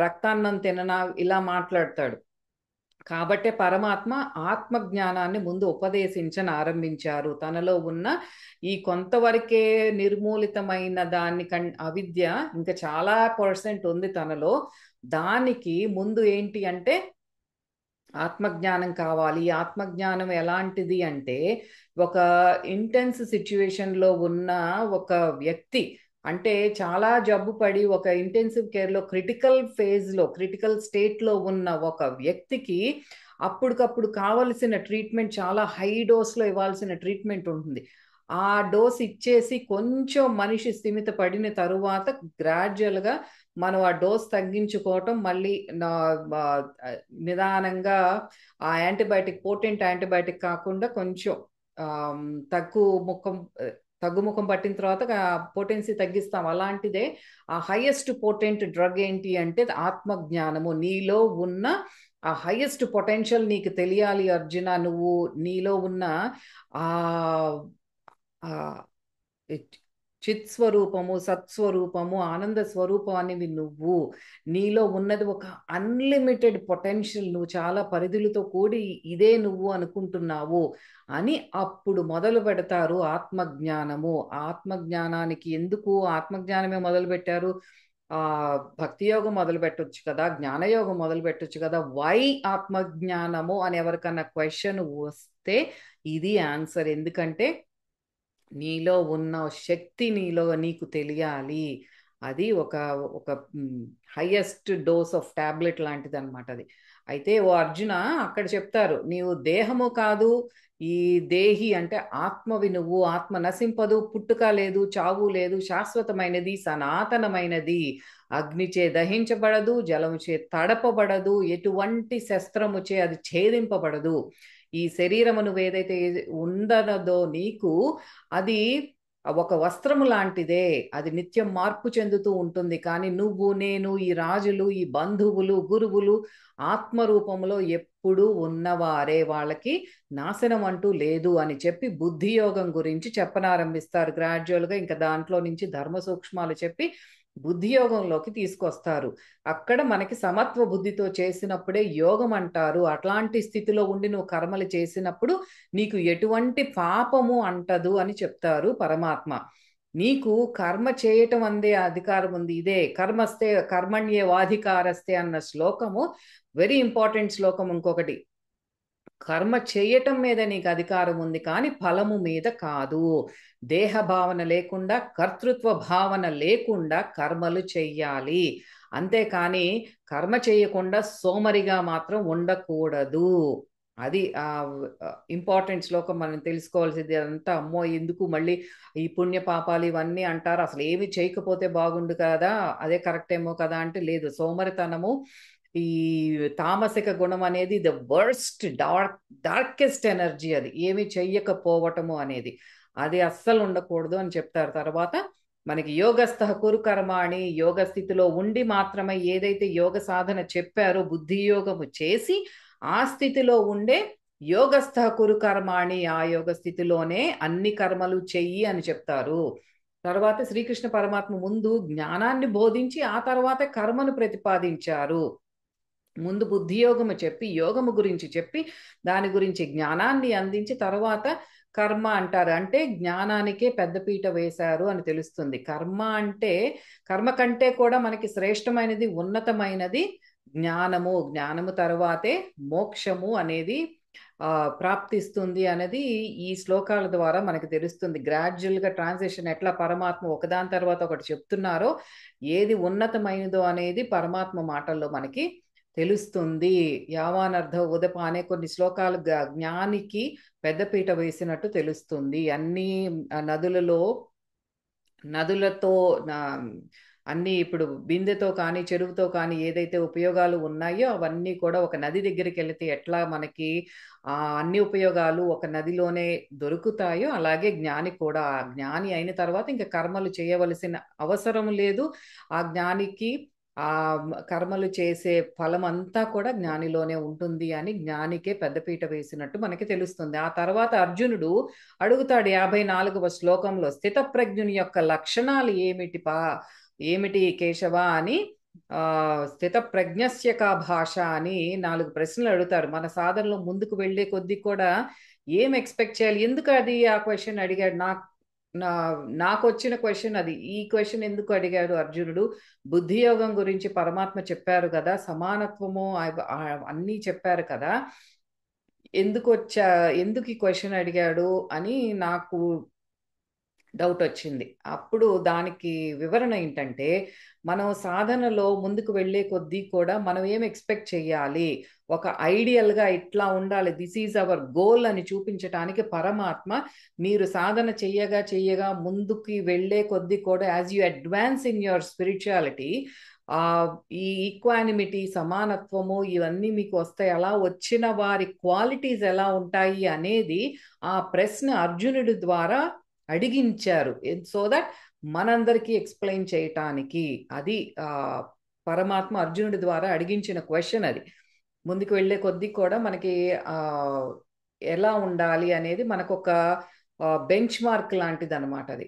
రక్తాన్నం తిననా, ఇలా మాట్లాడతాడు. కాబట్టే పరమాత్మ ఆత్మ జ్ఞానాన్ని ముందు ఉపదేశించని ఆరంభించారు. తనలో ఉన్న ఈ కొంతవరకే నిర్మూలితమైన దాన్ని అవిద్య ఇంకా చాలా పర్సెంట్ ఉంది తనలో. దానికి ముందు ఏంటి అంటే ఆత్మజ్ఞానం కావాలి. ఆత్మజ్ఞానం ఎలాంటిది అంటే, ఒక ఇంటెన్స్ సిచ్యువేషన్లో ఉన్న ఒక వ్యక్తి, అంటే చాలా జబ్బు పడి ఒక ఇంటెన్సివ్ కేర్లో క్రిటికల్ ఫేజ్లో, క్రిటికల్ స్టేట్లో ఉన్న ఒక వ్యక్తికి అప్పటికప్పుడు కావలసిన ట్రీట్మెంట్, చాలా హై డోస్లో ఇవ్వాల్సిన ట్రీట్మెంట్ ఉంటుంది. ఆ డోస్ ఇచ్చేసి కొంచెం మనిషి స్థిమిత పడిన తరువాత గ్రాడ్యువల్గా మనం ఆ డోస్ తగ్గించుకోవటం, మళ్ళీ నిదానంగా ఆ యాంటీబయాటిక్, పోటెంట్ యాంటీబయాటిక్ కాకుండా కొంచెం తగ్గుముఖం పట్టిన తర్వాత పొటెన్సీ తగ్గిస్తాం. అలాంటిదే ఆ హైయెస్ట్ పోటెంట్ డ్రగ్ ఏంటి అంటే ఆత్మజ్ఞానము. నీలో ఉన్న ఆ హైయెస్ట్ పొటెన్షియల్ నీకు తెలియాలి అర్జున. నువ్వు నీలో ఉన్న ఆ చిత్ స్వరూపము, సత్స్వరూపము, ఆనంద స్వరూపం అనేవి నువ్వు. నీలో ఉన్నది ఒక అన్లిమిటెడ్ పొటెన్షియల్, నువ్వు చాలా పరిధులతో కూడి ఇదే నువ్వు అనుకుంటున్నావు అని అప్పుడు మొదలు పెడతారు ఆత్మజ్ఞానము. ఆత్మజ్ఞానానికి ఎందుకు ఆత్మజ్ఞానమే మొదలు పెట్టారు? భక్తి యోగం మొదలు పెట్టొచ్చు కదా, జ్ఞానయోగం మొదలు పెట్టొచ్చు కదా, వై ఆత్మజ్ఞానము అని ఎవరికన్నా క్వశ్చన్ వస్తే ఇది ఆన్సర్. ఎందుకంటే నీలో ఉన్న శక్తి నీకు తెలియాలి. అది ఒక ఒక హైయెస్ట్ డోస్ ఆఫ్ టాబ్లెట్ లాంటిది అనమాట అది. అయితే ఓ అర్జున, అక్కడ చెప్తారు, నీవు దేహము కాదు, ఈ దేహి అంటే ఆత్మవి నువ్వు. ఆత్మ నశింపదు, పుట్టుక లేదు, చావు లేదు, శాశ్వతమైనది, సనాతనమైనది, అగ్నిచే దహించబడదు, జలముచే తడపబడదు, ఎటువంటి శస్త్రముచే అది ఛేదింపబడదు. ఈ శరీరము నువ్వేదైతే ఉండదో నీకు, అది ఒక వస్త్రము లాంటిదే, అది నిత్యం మార్పు చెందుతూ ఉంటుంది. కానీ నువ్వు, నేను, ఈ రాజులు, ఈ బంధువులు, గురువులు ఆత్మరూపంలో ఎప్పుడూ ఉన్నవారే, వాళ్ళకి నాశనం అంటూ లేదు అని చెప్పి బుద్ధి యోగం గురించి చెప్పనారంభిస్తారు గ్రాడ్యువల్గా. ఇంకా దాంట్లో నుంచి ధర్మ సూక్ష్మాలు చెప్పి బుద్ధి యోగంలోకి తీసుకొస్తారు. అక్కడ మనకి సమత్వ బుద్ధితో చేసినప్పుడే యోగం అంటారు. అట్లాంటి స్థితిలో ఉండి నువ్వు కర్మలు చేసినప్పుడు నీకు ఎటువంటి పాపము అంటదు అని చెప్తారు పరమాత్మ. నీకు కర్మ చేయటం అందే అధికారం ఉంది. ఇదే కర్మస్తే కర్మణ్యే వాధికారస్తే అన్న శ్లోకము వెరీ ఇంపార్టెంట్ శ్లోకం. ఇంకొకటి, కర్మ చేయటం మీద నీకు అధికారం ఉంది, కానీ ఫలము మీద కాదు. దేహ భావన లేకుండా, కర్తృత్వ భావన లేకుండా కర్మలు చెయ్యాలి. అంతేకాని కర్మ చేయకుండా సోమరిగా మాత్రం ఉండకూడదు. అది ఇంపార్టెంట్ శ్లోకం. మనం తెలుసుకోవాల్సింది అంతా. అమ్మో, ఎందుకు మళ్ళీ ఈ పుణ్య పాపాలు ఇవన్నీ అంటారు, అసలు ఏమి చేయకపోతే బాగుండు కదా, అదే కరెక్ట్ ఏమో కదా అంటే లేదు. సోమరితనము, ఈ తామసిక గుణం అనేది ద వర్స్ట్, డార్కెస్ట్ ఎనర్జీ. అది ఏమి చెయ్యకపోవటము అనేది, అది అస్సలు ఉండకూడదు అని చెప్తారు. తర్వాత మనకి యోగస్థ కురు కర్మాణి, యోగ స్థితిలో ఉండి మాత్రమే ఏదైతే యోగ సాధన చెప్పారో బుద్ధి యోగము చేసి ఆ స్థితిలో ఉండే యోగస్థ కురు కర్మాణి, ఆ యోగ స్థితిలోనే అన్ని కర్మలు చెయ్యి అని చెప్తారు. తర్వాత శ్రీకృష్ణ పరమాత్మ ముందు జ్ఞానాన్ని బోధించి ఆ తర్వాత కర్మను ప్రతిపాదించారు. ముందు బుద్ధి యోగము చెప్పి, యోగము గురించి చెప్పి, దాని గురించి జ్ఞానాన్ని అందించి తర్వాత కర్మ అంటారు. అంటే జ్ఞానానికే పెద్దపీట వేశారు అని తెలుస్తుంది. కర్మ అంటే, కర్మ కంటే కూడా మనకి శ్రేష్టమైనది, ఉన్నతమైనది జ్ఞానము. జ్ఞానము తర్వాతే మోక్షము అనేది ప్రాప్తిస్తుంది అనేది ఈ శ్లోకాల ద్వారా మనకు తెలుస్తుంది. గ్రాడ్యువల్గా ట్రాన్సిషన్ ఎట్లా పరమాత్మ ఒకదాని తర్వాత ఒకటి చెప్తున్నారో, ఏది ఉన్నతమైనదో అనేది పరమాత్మ మాటల్లో మనకి తెలుస్తుంది. యావానర్థ ఉదప అనే కొన్ని శ్లోకాలు జ్ఞానికి పెద్దపీట వేసినట్టు తెలుస్తుంది. అన్ని నదులతో అన్నీ ఇప్పుడు బిందెతో కానీ చెరువుతో కానీ ఏదైతే ఉపయోగాలు ఉన్నాయో అవన్నీ కూడా ఒక నది దగ్గరికి వెళితే ఎట్లా మనకి అన్ని ఉపయోగాలు ఒక నదిలోనే దొరుకుతాయో అలాగే జ్ఞాని కూడా ఆ జ్ఞాని అయిన తర్వాత ఇంకా కర్మలు చేయవలసిన అవసరం లేదు. ఆ జ్ఞానికి ఆ కర్మలు చేసే ఫలం అంతా కూడా జ్ఞానిలోనే ఉంటుంది అని జ్ఞానికే పెద్దపీట వేసినట్టు మనకి తెలుస్తుంది. ఆ తర్వాత అర్జునుడు అడుగుతాడు 54వ శ్లోకంలో, స్థితప్రజ్ఞుని యొక్క లక్షణాలు ఏమిటి కేశవ అని. స్థితప్రజ్ఞస్య కా భాష అని 4 ప్రశ్నలు అడుగుతారు. మన సాధనలో ముందుకు వెళ్ళే కొద్దీ కూడా ఏం ఎక్స్పెక్ట్ చేయాలి, ఎందుకు అది ఆ క్వశ్చన్ అడిగాడు, నాకు వచ్చిన క్వశ్చన్ అది. ఈ క్వశ్చన్ ఎందుకు అడిగాడు అర్జునుడు, బుద్ధి యోగం గురించి పరమాత్మ చెప్పారు కదా, సమానత్వము అన్నీ చెప్పారు కదా, ఎందుకు ఈ క్వశ్చన్ అడిగాడు అని నాకు డౌట్ వచ్చింది. అప్పుడు దానికి వివరణ ఏంటంటే, మనం సాధనలో ముందుకు వెళ్ళే కొద్దీ కూడా మనం ఏం ఎక్స్పెక్ట్ చేయాలి, ఒక ఐడియల్గా ఇట్లా ఉండాలి, దిస్ ఈజ్ అవర్ గోల్ అని చూపించడానికి పరమాత్మ మీరు సాధన చెయ్యగా ముందుకి వెళ్ళే కొద్దీ కూడా as you advance in your spirituality ఈ ఈక్వానిమిటీ, సమానత్వము ఇవన్నీ మీకు వస్తాయి. అలా వచ్చిన వారి క్వాలిటీస్ ఎలా ఉంటాయి అనేది ఆ ప్రశ్న అర్జునుడి ద్వారా అడిగించారు. సో దట్ మనందరికీ ఎక్స్ప్లెయిన్ చేయటానికి అది పరమాత్మ అర్జునుడి ద్వారా అడిగించిన క్వశ్చన్ అది. ముందుకు వెళ్ళే కొద్దీ కూడా మనకి ఎలా ఉండాలి అనేది మనకొక బెంచ్ మార్క్ లాంటిది అనమాట అది.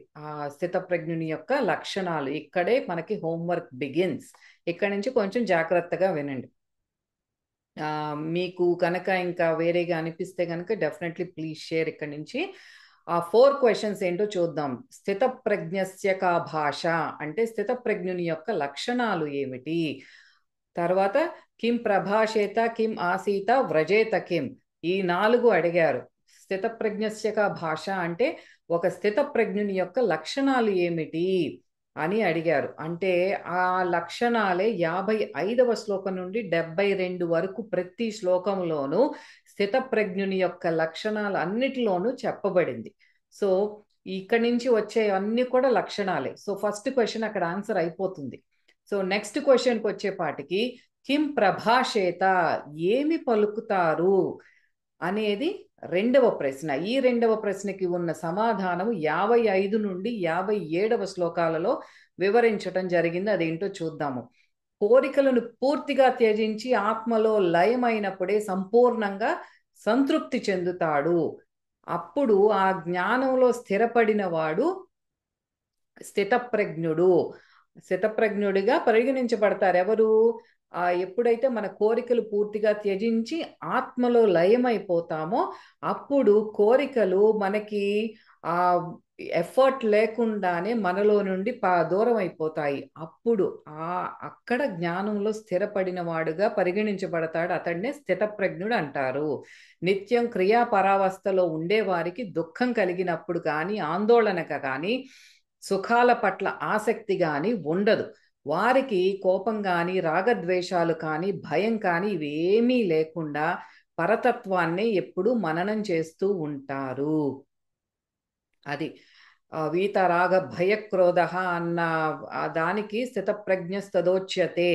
స్థితప్రజ్ఞుని యొక్క లక్షణాలు, ఇక్కడే మనకి హోంవర్క్ బిగిన్స్. ఇక్కడి నుంచి కొంచెం జాగ్రత్తగా వినండి. మీకు కనుక ఇంకా వేరేగా అనిపిస్తే కనుక డెఫినెట్లీ ప్లీజ్ షేర్. ఇక్కడి నుంచి ఆ 4 క్వశ్చన్స్ ఏంటో చూద్దాం. స్థితప్రజ్ఞస్య కా భాష అంటే స్థితప్రజ్ఞుని యొక్క లక్షణాలు ఏమిటి. తర్వాత కిం ప్రభాషేత కిం ఆసీత వ్రజేత కిం, ఈ 4 అడిగారు. స్థితప్రజ్ఞస్య కా భాష అంటే ఒక స్థితప్రజ్ఞుని యొక్క లక్షణాలు ఏమిటి అని అడిగారు. అంటే ఆ లక్షణాలే 55వ శ్లోకం నుండి 72 వరకు ప్రతి శ్లోకంలోనూ స్థితప్రజ్ఞుని యొక్క లక్షణాలు అన్నిటిలోనూ చెప్పబడింది. సో ఇక్కడి నుంచి వచ్చే అన్ని కూడా లక్షణాలే. సో ఫస్ట్ క్వశ్చన్ అక్కడ ఆన్సర్ అయిపోతుంది. సో నెక్స్ట్ క్వశ్చన్కి వచ్చేపాటికి కిం ప్రభాషేత, ఏమి పలుకుతారు అనేది రెండవ ప్రశ్న. ఈ రెండవ ప్రశ్నకి ఉన్న సమాధానం 55 నుండి 57వ శ్లోకాలలో వివరించటం జరిగింది. అదేంటో చూద్దాము. కోరికలను పూర్తిగా త్యజించి ఆత్మలో లయమైనప్పుడే సంపూర్ణంగా సంతృప్తి చెందుతాడు. అప్పుడు ఆ జ్ఞానంలో స్థిరపడిన వాడు స్థితప్రజ్ఞుడిగా పరిగణించబడతారు. ఎవరు? ఎప్పుడైతే మన కోరికలు పూర్తిగా త్యజించి ఆత్మలో లయమైపోతామో అప్పుడు కోరికలు మనకి ఎఫర్ట్ లేకుండానే మనలో నుండి దూరం అయిపోతాయి. అప్పుడు అక్కడ జ్ఞానంలో స్థిరపడిన వాడుగా పరిగణించబడతాడు. అతడినే స్థితప్రజ్ఞుడు అంటారు. నిత్యం క్రియాపరావస్థలో ఉండేవారికి దుఃఖం కలిగినప్పుడు కానీ, ఆందోళనక కానీ, సుఖాల పట్ల ఆసక్తి కానీ ఉండదు. వారికి కోపం కానీ, రాగద్వేషాలు కానీ, భయం కానీ ఇవేమీ లేకుండా పరతత్వాన్ని ఎప్పుడూ మననం చేస్తూ ఉంటారు. అది వీతరాగ భయక్రోధ అన్న దానికి స్థితప్రజ్ఞస్తదోచ్యతే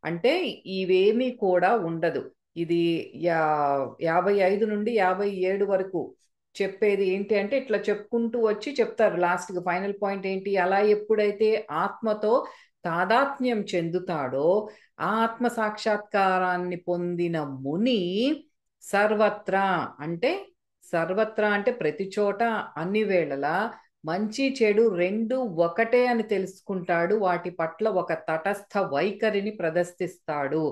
అంటే ఇవేమీ కూడా ఉండదు. ఇది 55 నుండి 57 వరకు చెప్పేది ఏంటి అంటే ఇట్లా చెప్పుకుంటూ వచ్చి చెప్తారు లాస్ట్కి ఫైనల్ పాయింట్ ఏంటి, అలా ఎప్పుడైతే ఆత్మతో తాదాత్మ్యం చెందుతాడో ఆ ఆత్మ సాక్షాత్కారాన్ని పొందిన ముని సర్వత్రా అంటే ప్రతి చోట అన్ని వేళలా మంచి చెడు రెండు ఒకటే అని తెలుసుకుంటాడు. వాటి పట్ల ఒక తటస్థ వైఖరిని ప్రదర్శిస్తాడు.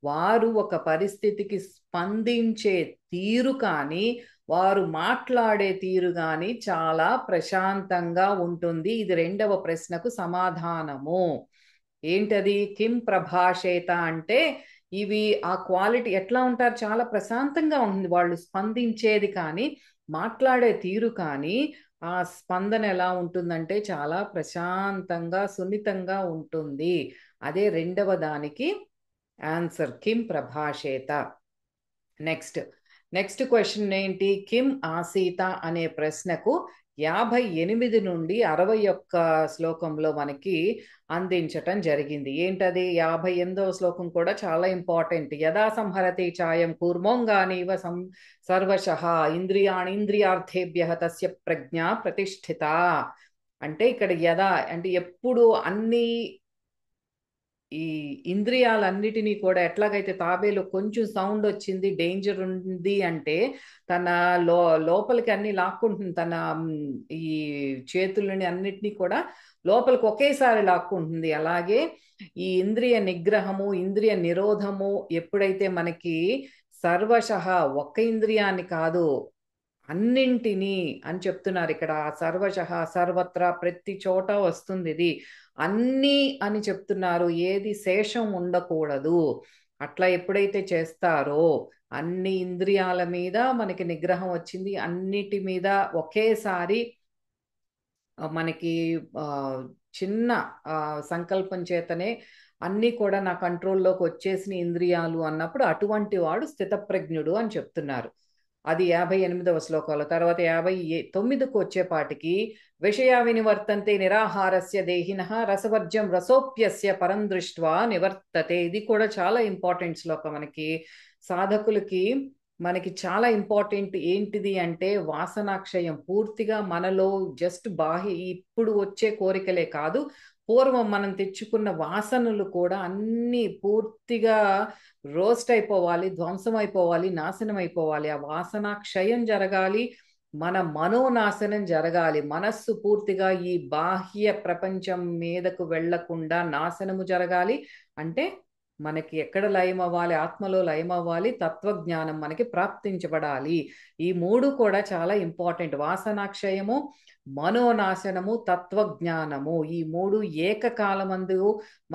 వారు ఒక పరిస్థితికి స్పందించే తీరు కానీ, వారు మాట్లాడే తీరు కానీ చాలా ప్రశాంతంగా ఉంటుంది. ఇది రెండవ ప్రశ్నకు సమాధానము. ఏంటది? కిం ప్రభాషేత అంటే ఇవి ఆ క్వాలిటీ ఎట్లా ఉంటారు, చాలా ప్రశాంతంగా ఉంటుంది వాళ్ళు స్పందించేది కానీ, మాట్లాడే తీరు కానీ ఆ స్పందన ఎలా ఉంటుందంటే చాలా ప్రశాంతంగా సున్నితంగా ఉంటుంది. అదే రెండవ దానికి ఆన్సర్, కిం ప్రభాషేత. నెక్స్ట్ నెక్స్ట్ క్వశ్చన్ ఏంటి? కిం ఆసీత అనే ప్రశ్నకు 58 నుండి 61 శ్లోకంలో మనకి అందించటం జరిగింది. ఏంటది? 58వ శ్లోకం కూడా చాలా ఇంపార్టెంట్. యదా సంహరతి చాయం కూర్మోంగానీవ సర్వశః ఇంద్రియార్థేభ్యః తస్య ప్రజ్ఞ ప్రతిష్ఠిత. అంటే ఇక్కడ యదా అంటే ఎప్పుడు అన్ని ఈ ఇంద్రియాలన్నిటినీ కూడా ఎట్లాగైతే తాబేలు కొంచెం సౌండ్ వచ్చింది డేంజర్ ఉంది అంటే తన లోపలికి అన్ని లాక్కుంటుంది, తన ఈ చేతులని అన్నిటినీ కూడా లోపలికి ఒకేసారి లాక్కుంటుంది. అలాగే ఈ ఇంద్రియ నిగ్రహము, ఇంద్రియ నిరోధము ఎప్పుడైతే మనకి సర్వశః ఒక్క ఇంద్రియాన్ని కాదు అన్నింటినీ అని చెప్తున్నారు ఇక్కడ. సర్వశః సర్వత్రా ప్రతి చోట వస్తుంది ఇది. అన్నీ అని చెప్తున్నారు, ఏది శేషం ఉండకూడదు. అట్లా ఎప్పుడైతే చేస్తారో అన్ని ఇంద్రియాల మీద మనకి నిగ్రహం వచ్చింది, అన్నిటి మీద ఒకేసారి మనకి చిన్న సంకల్పం చేతనే అన్నీ కూడా నా కంట్రోల్లోకి వచ్చేసిన ఇంద్రియాలు అన్నప్పుడు అటువంటి వాడు స్థితప్రజ్ఞుడు అని చెప్తున్నారు. అది 58వ శ్లోకంలో. తర్వాత 59కు వచ్చేపాటికి విషయా వినివర్తంతే నిరాహారస్య దేహినః రసవర్జ్యం రసోప్యస్య పరం దృష్ట్వా నివర్తతే. ఇది కూడా చాలా ఇంపార్టెంట్ శ్లోకం మనకి సాధకులకి. మనకి చాలా ఇంపార్టెంట్ ఏంటిది అంటే వాసనాక్షయం. పూర్తిగా మనలో జస్ట్ బాహ్య ఇప్పుడు వచ్చే కోరికలే కాదు, పూర్వం మనం తెచ్చుకున్న వాసనలు కూడా అన్నీ పూర్తిగా రోస్ట్ అయిపోవాలి, ధ్వంసం అయిపోవాలి, నాశనం అయిపోవాలి. ఆ వాసనాక్షయం జరగాలి, మన మనోనాశనం జరగాలి. మనస్సు పూర్తిగా ఈ బాహ్య ప్రపంచం మీదకు వెళ్లకుండా నాశనము జరగాలి. అంటే మనకి ఎక్కడ లయం అవ్వాలి? ఆత్మలో లయం అవ్వాలి, తత్వజ్ఞానం మనకి ప్రాప్తించబడాలి. ఈ మూడు కూడా చాలా ఇంపార్టెంట్. వాసనాక్షయము, మనోనాశనము, తత్వజ్ఞానము, ఈ మూడు ఏకకాలమందు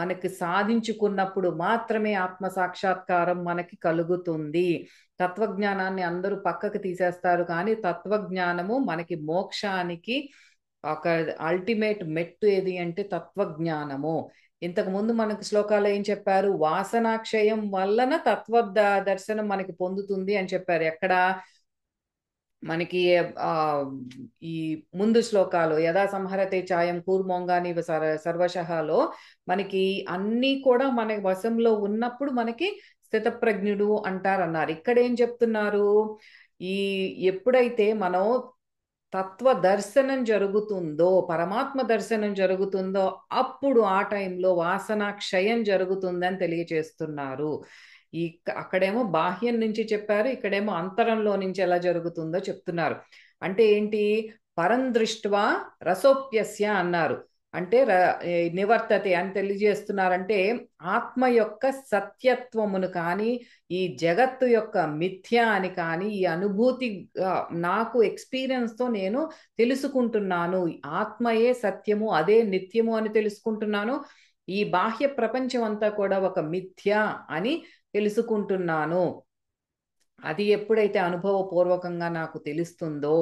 మనకి సాధించుకున్నప్పుడు మాత్రమే ఆత్మ సాక్షాత్కారం మనకి కలుగుతుంది. తత్వజ్ఞానాన్ని అందరూ పక్కకు తీసేస్తారు, కానీ తత్వజ్ఞానము మనకి మోక్షానికి ఒక అల్టిమేట్ మెట్టు ఏది అంటే తత్వజ్ఞానము. ఇంతకు ముందు మనకు శ్లోకాలు ఏం చెప్పారు? వాసనాక్షయం వలన దర్శనం మనకి పొందుతుంది అని చెప్పారు. ఎక్కడ మనకి ఈ ముందు శ్లోకాలు యదా సంహరతే చాయం కూర్మోంగాని సర్వశఃలో మనకి అన్నీ కూడా మన వశంలో ఉన్నప్పుడు మనకి స్థితప్రజ్ఞుడు అంటారన్నారు. ఇక్కడ ఏం చెప్తున్నారు? ఈ ఎప్పుడైతే మనం తత్వ దర్శనం జరుగుతుందో, పరమాత్మ దర్శనం జరుగుతుందో అప్పుడు ఆ టైంలో వాసన క్షయం జరుగుతుందని తెలియచేస్తున్నారు. ఈ అక్కడేమో బాహ్యం నుంచి చెప్పారు, ఇక్కడేమో అంతరంలో నుంచి ఎలా జరుగుతుందో చెప్తున్నారు. అంటే ఏంటి? పరం దృష్ట్వా రసోప్యస్య అన్నారు. అంటే నివర్తతే అని తెలియజేస్తున్నారంటే ఆత్మ యొక్క సత్యత్వమును కానీ, ఈ జగత్తు యొక్క మిథ్య అని కానీ, ఈ అనుభూతి నాకు ఎక్స్పీరియన్స్తో నేను తెలుసుకుంటున్నాను. ఆత్మయే సత్యము, అదే నిత్యము అని తెలుసుకుంటున్నాను. ఈ బాహ్య ప్రపంచం అంతా కూడా ఒక మిథ్య అని తెలుసుకుంటున్నాను. అది ఎప్పుడైతే అనుభవపూర్వకంగా నాకు తెలుస్తుందో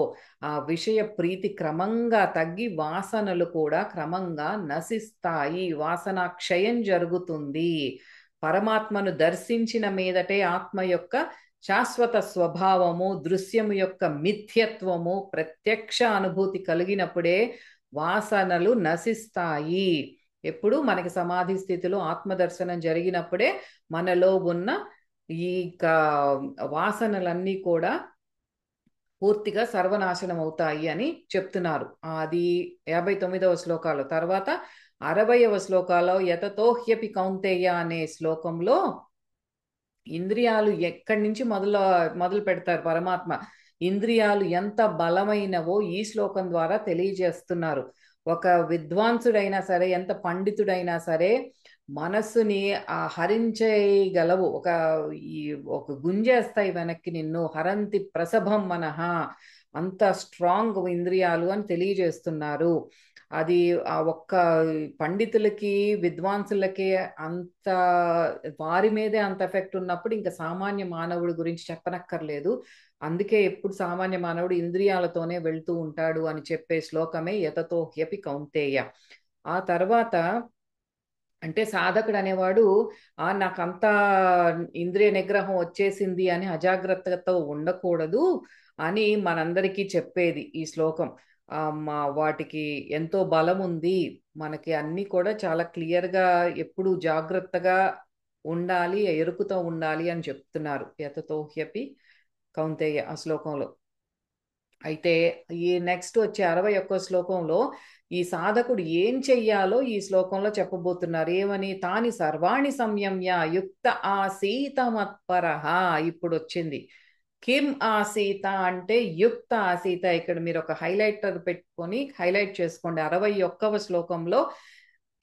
ఆ విషయ ప్రీతి క్రమంగా తగ్గి వాసనలు కూడా క్రమంగా నశిస్తాయి, వాసన క్షయం జరుగుతుంది. పరమాత్మను దర్శించిన మీదటే ఆత్మ యొక్క శాశ్వత స్వభావము, దృశ్యము యొక్క మిథ్యత్వము ప్రత్యక్ష అనుభూతి కలిగినప్పుడే వాసనలు నశిస్తాయి. ఎప్పుడు మనకి సమాధి స్థితిలో ఆత్మదర్శనం జరిగినప్పుడే మనలో ఉన్న ఈ వాసనలన్నీ కూడా పూర్తిగా సర్వనాశనం అవుతాయి అని చెప్తున్నారు. అది 59వ శ్లోకాలు. తర్వాత 60వ శ్లోకాలో యతతో హ్యపి కౌంతేయ అనే శ్లోకంలో ఇంద్రియాలు ఎక్కడి నుంచి మొదలు పెడతారు పరమాత్మ. ఇంద్రియాలు ఎంత బలమైనవో ఈ శ్లోకం ద్వారా తెలియజేస్తున్నారు. ఒక విద్వాంసుడైనా సరే, ఎంత పండితుడైనా సరే మనస్సుని హరించేయగలవు. ఒక గుంజేస్తాయి వెనక్కి నిన్ను. హరంతి ప్రసభం మనః, అంత స్ట్రాంగ్ ఇంద్రియాలు అని తెలియజేస్తున్నారు. అది ఆ ఒక్క పండితులకి, విద్వాంసులకి అంత వారి మీదే అంత ఎఫెక్ట్ ఉన్నప్పుడు ఇంకా సామాన్య మానవుడి గురించి చెప్పనక్కర్లేదు. అందుకే ఎప్పుడు సామాన్య మానవుడు ఇంద్రియాలతోనే వెళ్తూ ఉంటాడు అని చెప్పే శ్లోకమే యతతో హ్యపి కౌంతేయ. ఆ తర్వాత అంటే సాధకుడు అనేవాడు నాకంతా ఇంద్రియ నిగ్రహం వచ్చేసింది అని అజాగ్రత్తతో ఉండకూడదు అని మనందరికీ చెప్పేది ఈ శ్లోకం. వాటికి ఎంతో బలం ఉంది. మనకి అన్నీ కూడా చాలా క్లియర్గా ఎప్పుడు జాగ్రత్తగా ఉండాలి, ఎరుకుతో ఉండాలి అని చెప్తున్నారు యతతో హ్యపి కౌంతేయ ఆ శ్లోకంలో. అయితే ఈ నెక్స్ట్ వచ్చే 61 శ్లోకంలో ఈ సాధకుడు ఏం చెయ్యాలో ఈ శ్లోకంలో చెప్పబోతున్నారు. ఏమని? తాని సర్వాణి సంయమ్య యుక్త ఆసీత మత్పరః. ఇప్పుడు వచ్చింది. కిం ఆసీత అంటే యుక్త ఆసీత. ఇక్కడ మీరు ఒక హైలైటర్ పెట్టుకొని హైలైట్ చేసుకోండి. 61వ శ్లోకంలో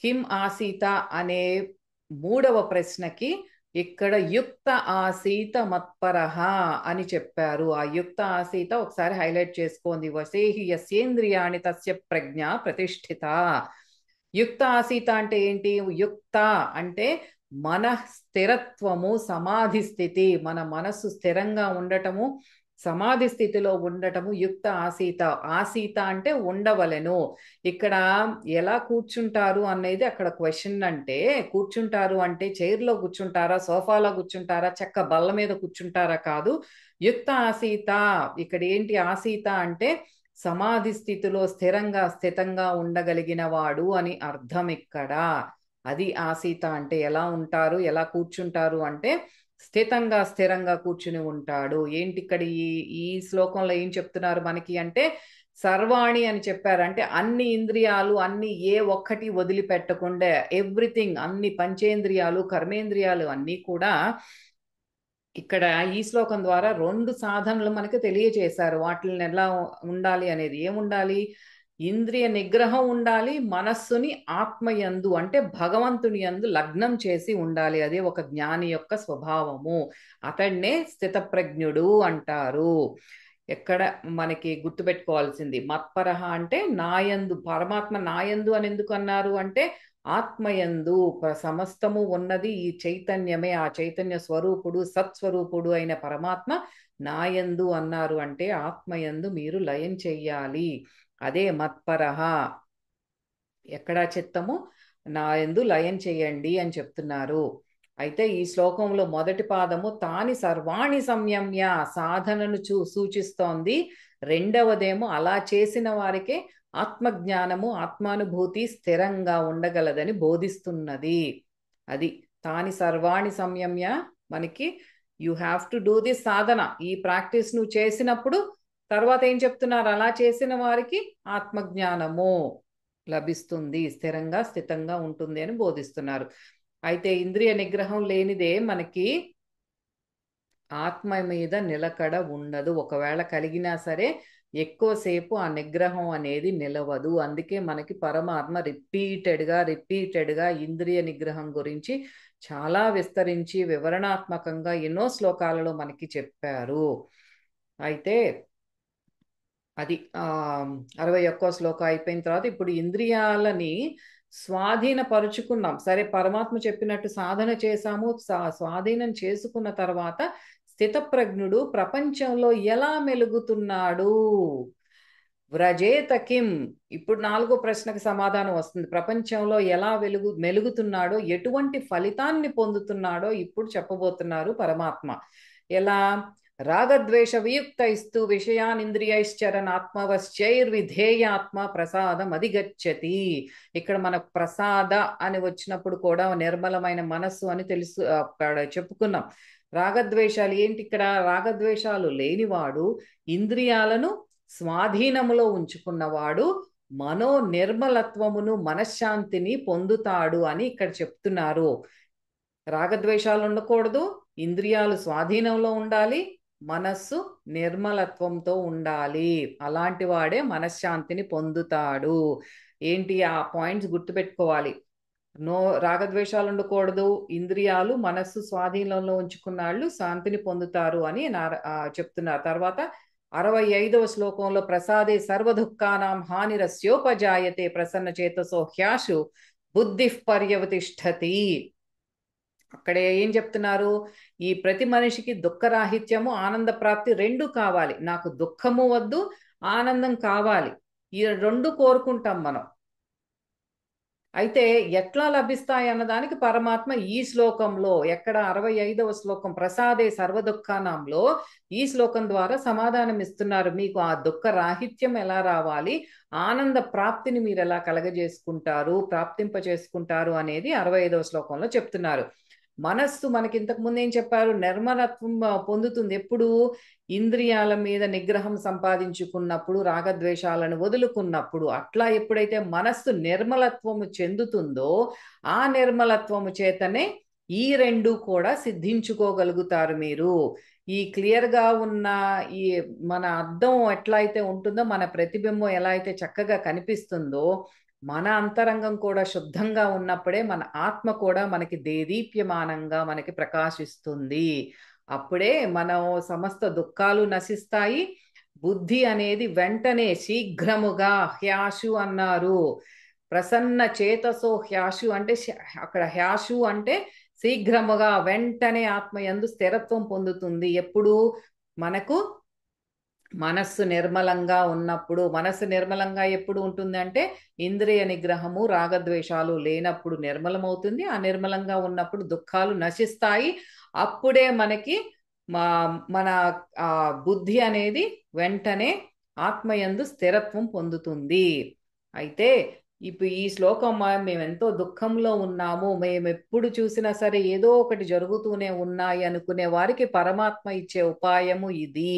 కిం ఆసీత అనే 3వ ప్రశ్నకి ఇక్కడ యుక్త ఆసీత మత్పరః అని చెప్పారు. ఆ యుక్త ఆసీత ఒకసారి హైలైట్ చేసుకోండి. వసేహి యస్యేంద్రియాణి తస్య ప్రజ్ఞ ప్రతిష్ఠిత. యుక్త ఆసీత అంటే ఏంటి? యుక్త అంటే మన స్థిరత్వము, సమాధి స్థితి, మన మనస్సు స్థిరంగా ఉండటము, సమాధి స్థితిలో ఉండటము యుక్త ఆసీత. ఆసీత అంటే ఉండవలెను. ఇక్కడ ఎలా కూర్చుంటారు అనేది అక్కడ క్వశ్చన్. అంటే కూర్చుంటారు అంటే చైర్లో కూర్చుంటారా, సోఫాలో కూర్చుంటారా, చెక్క బల్ల మీద కూర్చుంటారా కాదు. యుక్త ఆసీత ఇక్కడ ఏంటి? ఆసీత అంటే సమాధి స్థితిలో స్థితంగా ఉండగలిగిన వాడు అని అర్థం ఇక్కడ. అది ఆసీత అంటే. ఎలా ఉంటారు, ఎలా కూర్చుంటారు అంటే స్థిరంగా కూర్చుని ఉంటాడు. ఏంటి ఇక్కడ ఈ శ్లోకంలో ఏం చెప్తున్నారు మనకి అంటే సర్వాణి అని చెప్పారు. అంటే అన్ని ఇంద్రియాలు, అన్ని ఏ ఒక్కటి వదిలిపెట్టకుండా ఎవ్రీథింగ్, అన్ని పంచేంద్రియాలు, కర్మేంద్రియాలు అన్నీ కూడా ఇక్కడ ఈ శ్లోకం ద్వారా 2 సాధనలు మనకి తెలియజేశారు. వాటిని ఎలా ఉండాలి అనేది. ఏముండాలి? ఇంద్రియ నిగ్రహం ఉండాలి. మనస్సుని ఆత్మయందు అంటే భగవంతుని యందు లగ్నం చేసి ఉండాలి. అదే ఒక జ్ఞాని యొక్క స్వభావము. అతడినే స్థితప్రజ్ఞుడు అంటారు. ఎక్కడ మనకి గుర్తుపెట్టుకోవాల్సింది మత్పరహ అంటే నాయందు, పరమాత్మ నాయందు అని ఎందుకు అన్నారు అంటే ఆత్మయందు సమస్తము ఉన్నది ఈ చైతన్యమే. ఆ చైతన్య స్వరూపుడు, సత్స్వరూపుడు అయిన పరమాత్మ నాయందు అన్నారు. అంటే ఆత్మయందు మీరు లయం చెయ్యాలి. అదే మత్పరహ. ఎక్కడ చిత్తము నాయందు లయం చేయండి అని చెప్తున్నారు. అయితే ఈ శ్లోకంలో మొదటి పాదము తాని సర్వాణి సంయమ్య సాధనను సూచిస్తోంది. రెండవదేమో అలా చేసిన వారికే ఆత్మజ్ఞానము, ఆత్మానుభూతి స్థిరంగా ఉండగలదని బోధిస్తున్నది. అది తాని సర్వాణి సంయమ్య. మనకి you have to do this సాధన. ఈ ప్రాక్టీస్ నువ్వు చేసినప్పుడు తర్వాత ఏం చెప్తున్నారు? అలా చేసిన వారికి ఆత్మజ్ఞానము లభిస్తుంది, స్థితంగా ఉంటుంది అని బోధిస్తున్నారు. అయితే ఇంద్రియ నిగ్రహం లేనిదే మనకి ఆత్మ మీద నిలకడ ఉండదు. ఒకవేళ కలిగినా సరే ఎక్కువసేపు ఆ నిగ్రహం అనేది నిలవదు. అందుకే మనకి పరమాత్మ రిపీటెడ్గా ఇంద్రియ నిగ్రహం గురించి చాలా విస్తరించి వివరణాత్మకంగా ఎన్నో శ్లోకాలలో మనకి చెప్పారు. అయితే అది 61వ శ్లోకం అయిపోయిన తర్వాత ఇప్పుడు ఇంద్రియాలని స్వాధీనపరుచుకున్నాం. సరే, పరమాత్మ చెప్పినట్టు సాధన చేశాము. స్వాధీనం చేసుకున్న తర్వాత స్థితప్రజ్ఞుడు ప్రపంచంలో ఎలా మెలుగుతున్నాడు? వ్రజేత కిం. ఇప్పుడు 4వ ప్రశ్నకు సమాధానం వస్తుంది. ప్రపంచంలో ఎలా మెలుగుతున్నాడో, ఎటువంటి ఫలితాన్ని పొందుతున్నాడో ఇప్పుడు చెప్పబోతున్నారు పరమాత్మ. ఎలా? రాగద్వేష వియుక్తైస్తు విషయానింద్రియైశ్చరన్ ఆత్మవశ్చైర్విధేయాత్మ ప్రసాదం అధిగచ్చతి. ఇక్కడ మనకు ప్రసాద అని వచ్చినప్పుడు కూడా నిర్మలమైన మనస్సు అని తెలుసు అక్కడ చెప్పుకున్నాం. రాగద్వేషాలు ఏంటి? ఇక్కడ రాగద్వేషాలు లేనివాడు, ఇంద్రియాలను స్వాధీనములో ఉంచుకున్నవాడు మనో నిర్మలత్వమును, మనశ్శాంతిని పొందుతాడు అని ఇక్కడ చెప్తున్నారు. రాగద్వేషాలు ఉండకూడదు, ఇంద్రియాలు స్వాధీనంలో ఉండాలి, మనస్సు నిర్మలత్వంతో ఉండాలి. అలాంటి వాడే మనశ్శాంతిని పొందుతాడు. ఏంటి ఆ పాయింట్స్ గుర్తుపెట్టుకోవాలి. రాగద్వేషాలు ఉండకూడదు, ఇంద్రియాలు మనస్సు స్వాధీనంలో ఉంచుకున్నాళ్ళు శాంతిని పొందుతారు అని చెప్తున్నారు. తర్వాత 65వ శ్లోకంలో ప్రసాదే సర్వదుఃఖానాం హానిరస్యోపజాయతే ప్రసన్న చేతసో హ్యాశు బుద్ధి పర్యవతిష్ఠతి. అక్కడ ఏం చెప్తున్నారు? ఈ ప్రతి మనిషికి దుఃఖరాహిత్యము, ఆనంద ప్రాప్తి 2 కావాలి. నాకు దుఃఖము వద్దు, ఆనందం కావాలి. ఈ 2 కోరుకుంటాం మనం. అయితే ఎట్లా లభిస్తాయి అన్నదానికి పరమాత్మ ఈ శ్లోకంలో ఎక్కడ 65వ శ్లోకం ప్రసాదే సర్వదుఃఖానాంలో ఈ శ్లోకం ద్వారా సమాధానం ఇస్తున్నారు. మీకు ఆ దుఃఖ రాహిత్యం ఎలా రావాలి, ఆనంద ప్రాప్తిని మీరు ఎలా కలగజేసుకుంటారు, ప్రాప్తింప చేసుకుంటారు అనేది 65వ శ్లోకంలో చెప్తున్నారు. మనస్సు మనకి ఇంతకు ముందు ఏం చెప్పారు, నిర్మలత్వం పొందుతుంది ఎప్పుడు, ఇంద్రియాల మీద నిగ్రహం సంపాదించుకున్నప్పుడు, రాగద్వేషాలను వదులుకున్నప్పుడు. అట్లా ఎప్పుడైతే మనస్సు నిర్మలత్వము చెందుతుందో ఆ నిర్మలత్వము చేతనే ఈ రెండు కూడా సిద్ధించుకోగలుగుతారు మీరు. ఈ క్లియర్గా ఉన్న ఈ మన అద్దం ఎట్లా అయితే ఉంటుందో, మన ప్రతిబింబం ఎలా అయితే చక్కగా కనిపిస్తుందో, మన అంతరంగం కూడా శుద్ధంగా ఉన్నప్పుడే మన ఆత్మ కూడా మనకి దేదీప్యమానంగా మనకి ప్రకాశిస్తుంది. అప్పుడే మనం సమస్త దుఃఖాలు నశిస్తాయి. బుద్ధి అనేది వెంటనే శీఘ్రముగా హ్యాషు అన్నారు. ప్రసన్న చేతసో హ్యాషు అంటే అక్కడ హ్యాషు అంటే శీఘ్రముగా వెంటనే ఆత్మ యందు స్థిరత్వం పొందుతుంది. ఎప్పుడు మనకు మనస్సు నిర్మలంగా ఉన్నప్పుడు. మనస్సు నిర్మలంగా ఎప్పుడు ఉంటుంది అంటే ఇంద్రియ నిగ్రహము రాగద్వేషాలు లేనప్పుడు నిర్మలమవుతుంది. ఆ నిర్మలంగా ఉన్నప్పుడు దుఃఖాలు నశిస్తాయి. అప్పుడే మనకి మన బుద్ధి అనేది వెంటనే ఆత్మయందు స్థిరత్వం పొందుతుంది. అయితే ఇప్పుడు ఈ శ్లోకం మేము ఎంతో దుఃఖంలో ఉన్నాము, మేము ఎప్పుడు చూసినా సరే ఏదో ఒకటి జరుగుతూనే ఉన్నాయి అనుకునే వారికి పరమాత్మ ఇచ్చే ఉపాయము ఇది.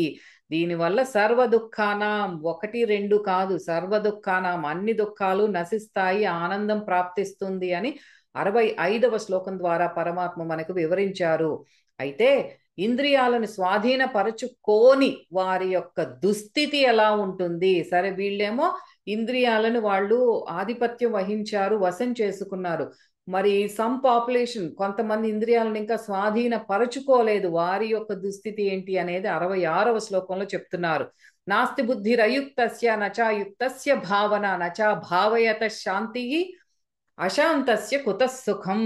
దీనివల్ల సర్వ దుఃఖానాం, ఒకటి రెండు కాదు, సర్వ దుఃఖానాం అన్ని దుఃఖాలు నశిస్తాయి, ఆనందం ప్రాప్తిస్తుంది అని 65వ శ్లోకం ద్వారా పరమాత్మ మనకు వివరించారు. అయితే ఇంద్రియాలను స్వాధీనపరచుకోని వారి యొక్క దుస్థితి ఎలా ఉంటుంది? సరే, వీళ్ళేమో ఇంద్రియాలను వాళ్ళు ఆధిపత్యం వహించారు, వశం చేసుకున్నారు. మరి సమ్ పాపులేషన్ కొంతమంది ఇంద్రియాలను ఇంకా స్వాధీనపరచుకోలేదు. వారి యొక్క దుస్థితి ఏంటి అనేది 66వ శ్లోకంలో చెప్తున్నారు. నాస్తి బుద్ధిరయుక్తస్య నచాయుక్తస్య భావన నచా భావయత శాంతి అశాంతస్య కుతఃసుఖం.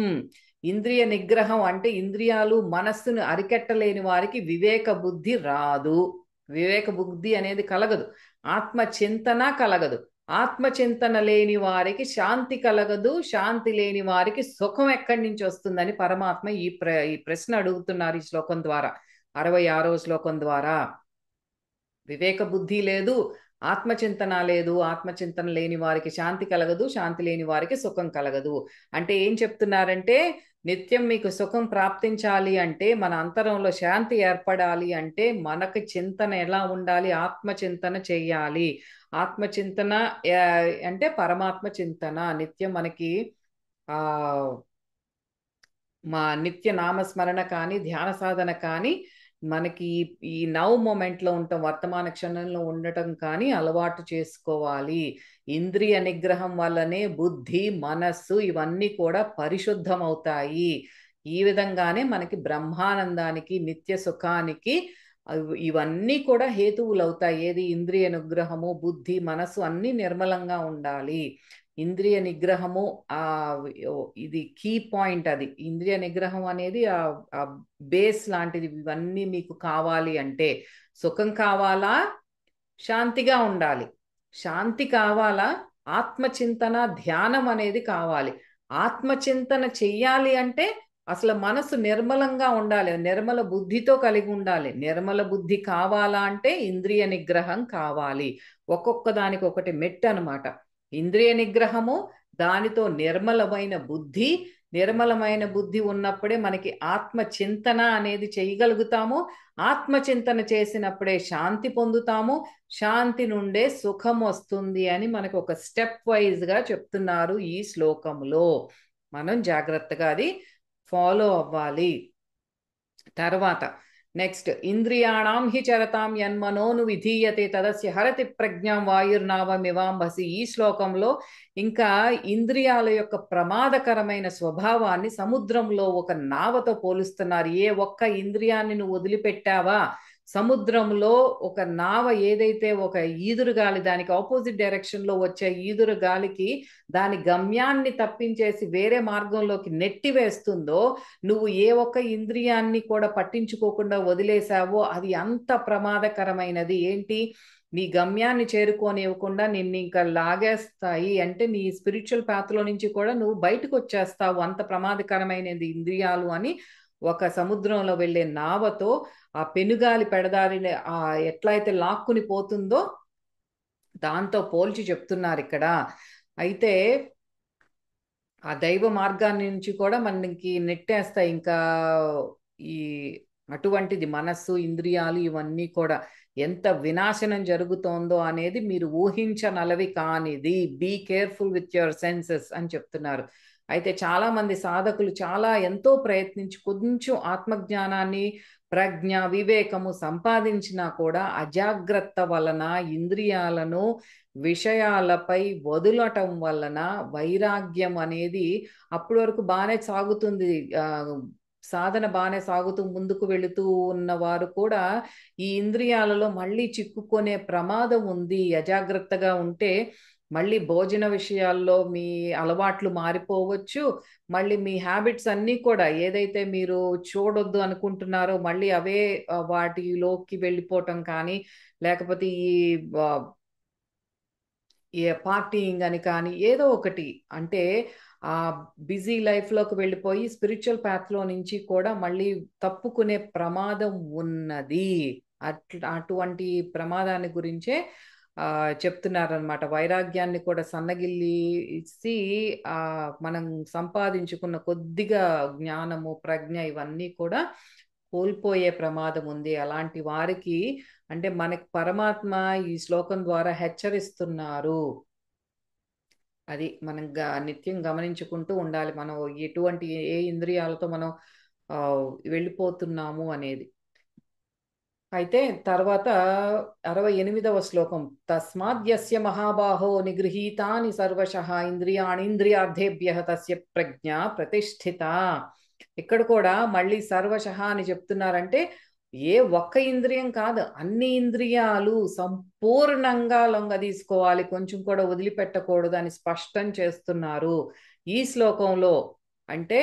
ఇంద్రియ నిగ్రహం అంటే ఇంద్రియాలు మనస్సును అరికెట్టలేని వారికి వివేక బుద్ధి రాదు. వివేక బుద్ధి అనేది కలగదు. ఆత్మ చింతన కలగదు. ఆత్మచింతన లేని వారికి శాంతి కలగదు. శాంతి లేని వారికి సుఖం ఎక్కడి నుంచి వస్తుందని పరమాత్మ ఈ ప్రశ్న అడుగుతున్నారు ఈ శ్లోకం ద్వారా, 66వ శ్లోకం ద్వారా. వివేక బుద్ధి లేదు, ఆత్మచింతన లేదు. ఆత్మచింతన లేని వారికి శాంతి కలగదు, శాంతి లేని వారికి సుఖం కలగదు. అంటే ఏం చెప్తున్నారంటే, నిత్యం మీకు సుఖం ప్రాప్తించాలి అంటే, మన అంతరంలో శాంతి ఏర్పడాలి అంటే మనకి చింతన ఎలా ఉండాలి? ఆత్మచింతన చెయ్యాలి. ఆత్మచింతన అంటే పరమాత్మ చింతన. నిత్యం మనకి మా నిత్య నామస్మరణ కానీ ధ్యాన సాధన కానీ మనకి ఈ నవ్ మూమెంట్లో ఉండటం, వర్తమాన క్షణంలో ఉండటం కానీ అలవాటు చేసుకోవాలి. ఇంద్రియ నిగ్రహం వల్లనే బుద్ధి, మనస్సు ఇవన్నీ కూడా పరిశుద్ధం అవుతాయి. ఈ విధంగానే మనకి బ్రహ్మానందానికి, నిత్య సుఖానికి ఇవన్నీ కూడా హేతువులు అవుతాయి. ఏది? ఇంద్రియ నిగ్రహము, బుద్ధి, మనస్సు అన్నీ నిర్మలంగా ఉండాలి. ఇంద్రియ నిగ్రహము ఇది కీ పాయింట్. అది ఇంద్రియ నిగ్రహం అనేది ఆ బేస్ లాంటిది. ఇవన్నీ మీకు కావాలి అంటే, సుఖం కావాలా, శాంతిగా ఉండాలి. శాంతి కావాలా, ఆత్మచింతన ధ్యానం అనేది కావాలి. ఆత్మచింతన చెయ్యాలి అంటే అసలు మనసు నిర్మలంగా ఉండాలి, నిర్మల బుద్ధితో కలిగి ఉండాలి. నిర్మల బుద్ధి కావాలా అంటే ఇంద్రియ నిగ్రహం కావాలి. ఒక్కొక్క దానికి ఒకటి మెట్టు అనమాట. ఇంద్రియ నిగ్రహము, దానితో నిర్మలమైన బుద్ధి. నిర్మలమైన బుద్ధి ఉన్నప్పుడే మనకి ఆత్మ చింతన అనేది చేయగలుగుతాము. ఆత్మచింతన చేసినప్పుడే శాంతి పొందుతాము. శాంతి నుండే సుఖం వస్తుంది అని మనకు ఒక స్టెప్ వైజ్గా చెప్తున్నారు ఈ శ్లోకంలో. మనం జాగ్రత్తగా అది ఫాలో అవ్వాలి. తర్వాత నెక్స్ట్, ఇంద్రియాణం హి చరతాం యన్మనోను విధీయతే తదస్య హరతి ప్రజ్ఞాం వాయుర్నావమివాంభసి. ఈ శ్లోకంలో ఇంకా ఇంద్రియాల యొక్క ప్రమాదకరమైన స్వభావాన్ని సముద్రంలో ఒక నావతో పోలుస్తున్నారు. ఏ ఒక్క ఇంద్రియాన్ని నువ్వు వదిలిపెట్టావా, సముద్రంలో ఒక నావ ఏదైతే ఒక ఈదురు గాలి, దానికి ఆపోజిట్ డైరెక్షన్ లో వచ్చే ఈదురు గాలికి దాని గమ్యాన్ని తప్పించేసి వేరే మార్గంలోకి నెట్టివేస్తుందో, నువ్వు ఏ ఒక్క ఇంద్రియాన్ని కూడా పట్టించుకోకుండా వదిలేసావో అది అంత ప్రమాదకరమైనది. ఏంటి? నీ గమ్యాన్ని చేరుకోనివ్వకుండా నిన్ను ఇంకా లాగేస్తాయి. అంటే నీ స్పిరిచువల్ పాత్లో నుంచి కూడా నువ్వు బయటకు వచ్చేస్తావు, అంత ప్రమాదకరమైనది ఇంద్రియాలు అని ఒక సముద్రంలో వెళ్ళే నావతో ఆ పెనుగాలి పెడదారిని ఎట్లయితే లాక్కుని పోతుందో దాంతో పోల్చి చెప్తున్నారు ఇక్కడ. అయితే ఆ దైవ మార్గాన్ని నుంచి కూడా మనకి నెట్టేస్తాయి ఇంకా ఈ అటువంటిది మనస్సు, ఇంద్రియాలు ఇవన్నీ కూడా ఎంత వినాశనం జరుగుతోందో అనేది మీరు ఊహించనలవి కానిది. Be careful with your senses అని చెప్తున్నారు. అయితే చాలా మంది సాధకులు చాలా ఎంతో ప్రయత్నించి కొంచెం ఆత్మజ్ఞానాన్ని, ప్రజ్ఞ, వివేకము సంపాదించినా కూడా అజాగ్రత్త వలన ఇంద్రియాలను విషయాలపై వదులటం వలన వైరాగ్యం అనేది అప్పటి వరకు బాగానే సాగుతుంది. సాధన బాగానే సాగుతూ ముందుకు వెళుతూ ఉన్నవారు కూడా ఈ ఇంద్రియాలలో మళ్ళీ చిక్కుకునే ప్రమాదం ఉంది. అజాగ్రత్తగా ఉంటే మళ్ళీ భోజన విషయాల్లో మీ అలవాట్లు మారిపోవచ్చు. మళ్ళీ మీ హ్యాబిట్స్ అన్నీ కూడా ఏదైతే మీరు చూడొద్దు అనుకుంటున్నారో మళ్ళీ అవే వాటిలోకి వెళ్ళిపోవటం కానీ, లేకపోతే ఈ పార్టీయింగ్ అని కానీ ఏదో ఒకటి, అంటే ఆ బిజీ లైఫ్లోకి వెళ్ళిపోయి స్పిరిచువల్ పాత్లో నుంచి కూడా మళ్ళీ తప్పుకునే ప్రమాదం ఉన్నది. అటువంటి ప్రమాదాన్ని గురించే చెప్తున్నారనమాట. వైరాగ్యాన్ని కూడా సన్నగిల్లిసి మనం సంపాదించుకున్న కొద్దిగా జ్ఞానము, ప్రజ్ఞ ఇవన్నీ కూడా కోల్పోయే ప్రమాదం ఉంది. అలాంటి వారికి అంటే మనకి పరమాత్మ ఈ శ్లోకం ద్వారా హెచ్చరిస్తున్నారు. అది మనం నిత్యం గమనించుకుంటూ ఉండాలి. మనం ఎటువంటి ఏ ఇంద్రియాలతో మనం వెళ్ళిపోతున్నాము అనేది. అయితే తర్వాత 68వ శ్లోకం, తస్మాద్యస్య మహాబాహో నిగృహీతాని సర్వశః ఇంద్రియాణీంద్రియార్థేభ్యః తస్య ప్రజ్ఞ ప్రతిష్ఠిత. ఇక్కడ కూడా మళ్ళీ సర్వశః అని చెప్తున్నారంటే ఏ ఒక్క ఇంద్రియం కాదు, అన్ని ఇంద్రియాలు సంపూర్ణంగా లొంగ తీసుకోవాలి, కొంచెం కూడా వదిలిపెట్టకూడదు అని స్పష్టం చేస్తున్నారు ఈ శ్లోకంలో. అంటే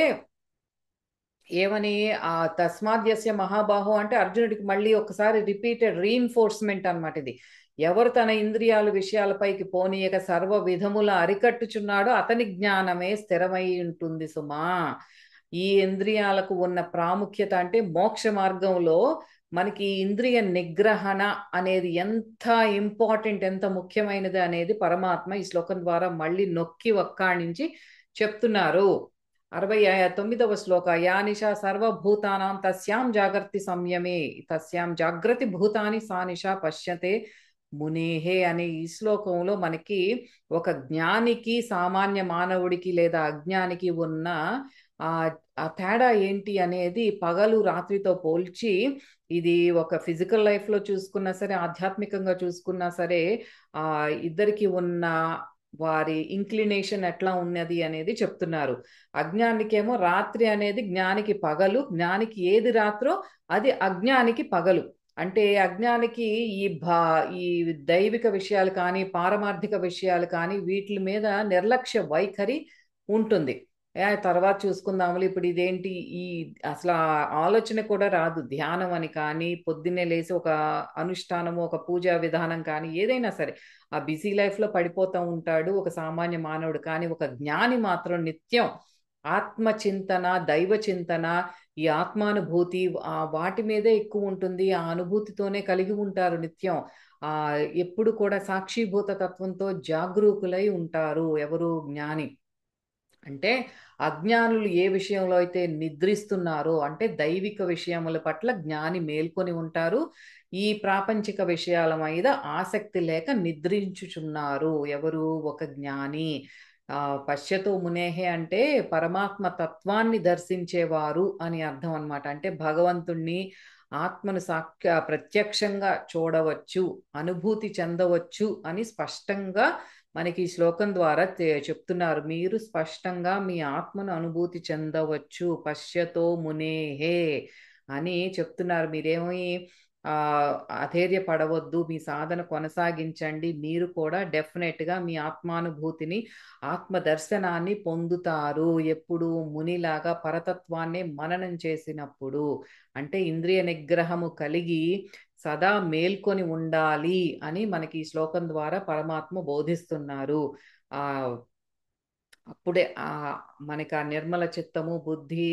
ఏమని, ఆ తస్మాద్యస్య మహాబాహో అంటే అర్జునుడికి మళ్ళీ ఒకసారి రిపీటెడ్ రీఇన్ఫోర్స్మెంట్ అనమాట ఇది. ఎవరు తన ఇంద్రియాల విషయాలపైకి పోనీయక సర్వ విధముల అరికట్టుచున్నాడో అతని జ్ఞానమే స్థిరమై ఉంటుంది సుమా. ఈ ఇంద్రియాలకు ఉన్న ప్రాముఖ్యత అంటే మోక్ష మార్గంలో మనకి ఇంద్రియ నిగ్రహణ అనేది ఎంత ఇంపార్టెంట్, ఎంత ముఖ్యమైనది అనేది పరమాత్మ ఈ శ్లోకం ద్వారా మళ్ళీ నొక్కి వక్కాణించి చెప్తున్నారు. 69వ శ్లోక, యా నిశా సర్వభూతానాం తస్యాం జాగర్తి సంయమే తస్యాం జాగ్రత్త భూతాని సా నిశా పశ్యతే మునేహే అనే ఈ శ్లోకంలో మనకి ఒక జ్ఞానికి, సామాన్య మానవుడికి లేదా అజ్ఞానికి ఉన్న ఆ తేడా ఏంటి అనేది పగలు రాత్రితో పోల్చి, ఇది ఒక ఫిజికల్ లైఫ్లో చూసుకున్నా సరే, ఆధ్యాత్మికంగా చూసుకున్నా సరే ఇద్దరికి ఉన్న వారి ఇంక్లినేషన్ ఎట్లా ఉన్నది అనేది చెప్తున్నారు. అజ్ఞానికేమో రాత్రి అనేది జ్ఞానికి పగలు, జ్ఞానికి ఏది రాత్రో అది అజ్ఞానికి పగలు. అంటే అజ్ఞానికి ఈ దైవిక విషయాలు కానీ, పారమార్థిక విషయాలు కానీ వీటి మీద నిర్లక్ష్య వైఖరి ఉంటుంది. తర్వాత చూసుకుందాములు, ఇప్పుడు ఇదేంటి, ఈ అసలు ఆలోచన కూడా రాదు. ధ్యానం అని కానీ, పొద్దున్నే లేచి ఒక అనుష్ఠానము, ఒక పూజా విధానం కానీ ఏదైనా సరే ఆ బిజీ లైఫ్లో పడిపోతూ ఉంటాడు ఒక సామాన్య మానవుడు. కానీ ఒక జ్ఞాని మాత్రం నిత్యం ఆత్మచింతన, దైవ చింతన, ఈ ఆత్మానుభూతి వాటి మీదే ఎక్కువ ఉంటుంది. ఆ అనుభూతితోనే కలిగి ఉంటారు నిత్యం. ఎప్పుడు కూడా సాక్షిభూత తత్వంతో జాగరూకులై ఉంటారు ఎవరు, జ్ఞాని. అంటే అజ్ఞానులు ఏ విషయంలో అయితే నిద్రిస్తున్నారో, అంటే దైవిక విషయముల పట్ల జ్ఞాని మేల్కొని ఉంటారు. ఈ ప్రాపంచిక విషయాల మీద ఆసక్తి లేక నిద్రించుచున్నారు ఎవరు, ఒక జ్ఞాని. పశ్యతో మునేహే అంటే పరమాత్మ తత్వాన్ని దర్శించేవారు అని అర్థం అనమాట. అంటే భగవంతుణ్ణి, ఆత్మను ప్రత్యక్షంగా చూడవచ్చు, అనుభూతి చెందవచ్చు అని స్పష్టంగా మనకి ఈ శ్లోకం ద్వారా చెప్తున్నారు. మీరు స్పష్టంగా మీ ఆత్మను అనుభూతి చెందవచ్చు, పశ్యతో మునేహే అని చెప్తున్నారు. మీరేమీ అధైర్యపడవద్దు, మీ సాధన కొనసాగించండి. మీరు కూడా డెఫినెట్గా మీ ఆత్మానుభూతిని, ఆత్మ దర్శనాన్ని పొందుతారు. ఎప్పుడు, మునిలాగా పరతత్వాన్ని మననం చేసినప్పుడు. అంటే ఇంద్రియ నిగ్రహము కలిగి సదా మేల్కొని ఉండాలి అని మనకి ఈ శ్లోకం ద్వారా పరమాత్మ బోధిస్తున్నారు. ఆ అప్పుడే మనకి ఆ నిర్మల చిత్తము, బుద్ధి,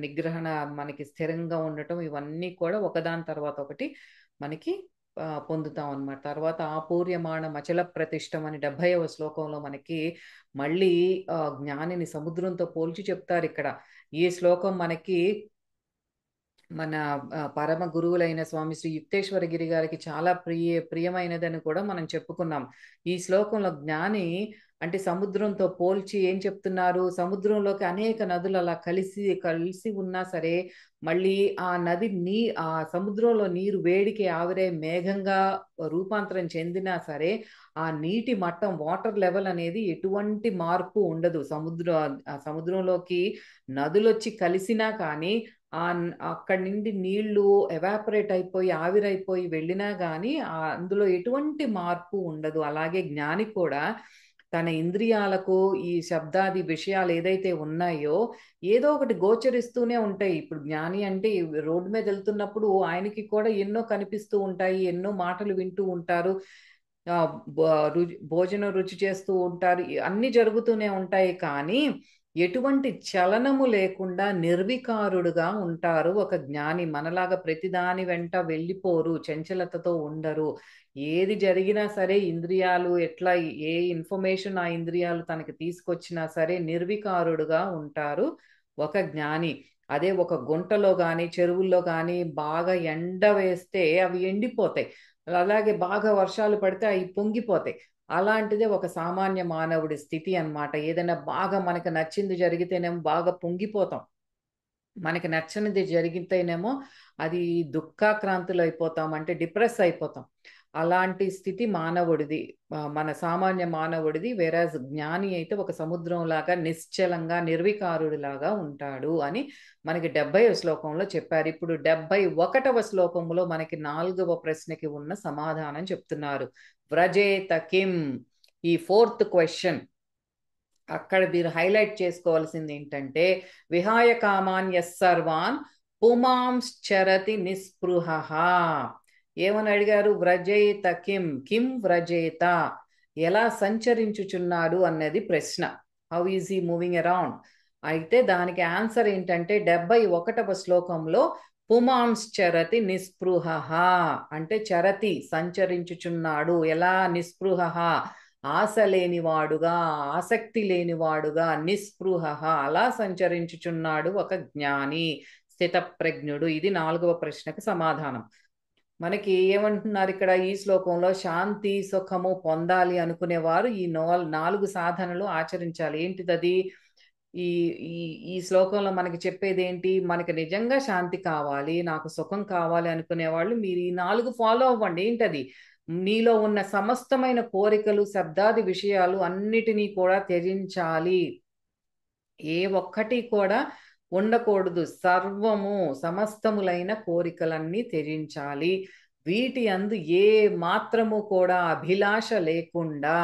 నిగ్రహణ మనకి స్థిరంగా ఉండటం, ఇవన్నీ కూడా ఒకదాని తర్వాత ఒకటి మనకి పొందుతాం అన్నమాట. తర్వాత ఆపూర్యమాణ మచల ప్రతిష్టం అని 70వ శ్లోకంలో మనకి మళ్ళీ జ్ఞానిని సముద్రంతో పోల్చి చెప్తారు ఇక్కడ. ఈ శ్లోకం మనకి మన పరమ గురువులైన స్వామి శ్రీ యుక్తేశ్వరగిరి గారికి చాలా ప్రియమైనదని కూడా మనం చెప్పుకున్నాం. ఈ శ్లోకంలో జ్ఞాని అంటే సముద్రంతో పోల్చి ఏం చెప్తున్నారు? సముద్రంలోకి అనేక నదులు అలా కలిసి కలిసి ఉన్నా సరే, మళ్ళీ ఆ సముద్రంలో నీరు వేడికి ఆవిరై మేఘంగా రూపాంతరం చెందినా సరే, ఆ నీటి మట్టం వాటర్ లెవెల్ అనేది ఎటువంటి మార్పు ఉండదు. సముద్రంలోకి నదులొచ్చి కలిసినా కానీ అక్కడి నుండి నీళ్లు ఎవాపరేట్ అయిపోయి ఆవిరైపోయి వెళ్ళినా కానీ అందులో ఎటువంటి మార్పు ఉండదు. అలాగే జ్ఞాని కూడా తన ఇంద్రియాలకు ఈ శబ్దాది విషయాలు ఏదైతే ఉన్నాయో ఏదో ఒకటి గోచరిస్తూనే ఉంటాయి. ఇప్పుడు జ్ఞాని అంటే రోడ్డు మీద వెళ్తున్నప్పుడు ఆయనకి కూడా ఎన్నో కనిపిస్తూ ఉంటాయి, ఎన్నో మాటలు వింటూ ఉంటారు, భోజనం రుచి చేస్తూ ఉంటారు, అన్ని జరుగుతూనే ఉంటాయి. కానీ ఎటువంటి చలనము లేకుండా నిర్వికారుడుగా ఉంటారు ఒక జ్ఞాని. మనలాగా ప్రతిదాని వెంట వెళ్ళిపోరు, చంచలతతో ఉండరు. ఏది జరిగినా సరే ఇంద్రియాలు ఎట్లా ఏ ఇన్ఫర్మేషన్ ఆ ఇంద్రియాలు తనకి తీసుకొచ్చినా సరే నిర్వికారుడుగా ఉంటారు ఒక జ్ఞాని. అదే ఒక గుంటలో కానీ చెరువుల్లో కానీ బాగా ఎండ వేస్తే అవి ఎండిపోతాయి, అలాగే బాగా వర్షాలు పడితే అవి పొంగిపోతాయి. అలాంటిదే ఒక సామాన్య మానవుడి స్థితి అన్నమాట. ఏదైనా బాగా మనకు నచ్చింది జరిగితేనేమో బాగా పొంగిపోతాం, మనకి నచ్చనిది జరిగితేనేమో అది దుఃఖాక్రాంతులు అయిపోతాం, అంటే డిప్రెస్ అయిపోతాం. అలాంటి స్థితి మానవుడిది, మన సామాన్య మానవుడిది. వేరాజ్ జ్ఞాని అయితే ఒక సముద్రం లాగా నిశ్చలంగా నిర్వికారుడిలాగా ఉంటాడు అని మనకి 70వ శ్లోకంలో చెప్పారు. ఇప్పుడు 71వ శ్లోకంలో మనకి 4వ ప్రశ్నకి ఉన్న సమాధానం చెప్తున్నారు. వ్రజేత కిం, ఈ 4th క్వశ్చన్. అక్కడ మీరు హైలైట్ చేసుకోవాల్సింది ఏంటంటే విహాయ కామాన్ సర్వాన్ పుమాంశ్చరతి నిస్పృహ. ఏమని అడిగారు? వ్రజేత కిం, కిం వ్రజేత, ఎలా సంచరించుచున్నాడు అన్నది ప్రశ్న. How is he moving around? అయితే దానికి ఆన్సర్ ఏంటంటే 71వ శ్లోకంలో పుమాంశ్చరతి నిస్పృహ అంటే చరతి సంచరించుచున్నాడు. ఎలా? నిస్పృహ ఆశ లేనివాడుగా, ఆసక్తి లేనివాడుగా, నిస్పృహ అలా సంచరించుచున్నాడు ఒక జ్ఞాని, స్థితప్రజ్ఞుడు. ఇది 4వ ప్రశ్నకు సమాధానం. మనకి ఏమంటున్నారు ఇక్కడ ఈ శ్లోకంలో? శాంతి సుఖము పొందాలి అనుకునేవారు ఈ 4 సాధనలు ఆచరించాలి. ఏంటిదది? ఈ ఈ ఈ శ్లోకంలో మనకి చెప్పేది ఏంటి? మనకి నిజంగా శాంతి కావాలి, నాకు సుఖం కావాలి అనుకునే వాళ్ళు మీరు ఈ 4 ఫాలో అవ్వండి. ఏంటది? నీలో ఉన్న సమస్తమైన కోరికలు, శబ్దాది విషయాలు అన్నిటినీ కూడా త్యజించాలి. ఏ ఒక్కటి కూడా ఉండకూడదు. సర్వము సమస్తములైన కోరికలన్నీ త్యజించాలి. వీటి అందు ఏ మాత్రము కూడా అభిలాష లేకుండా,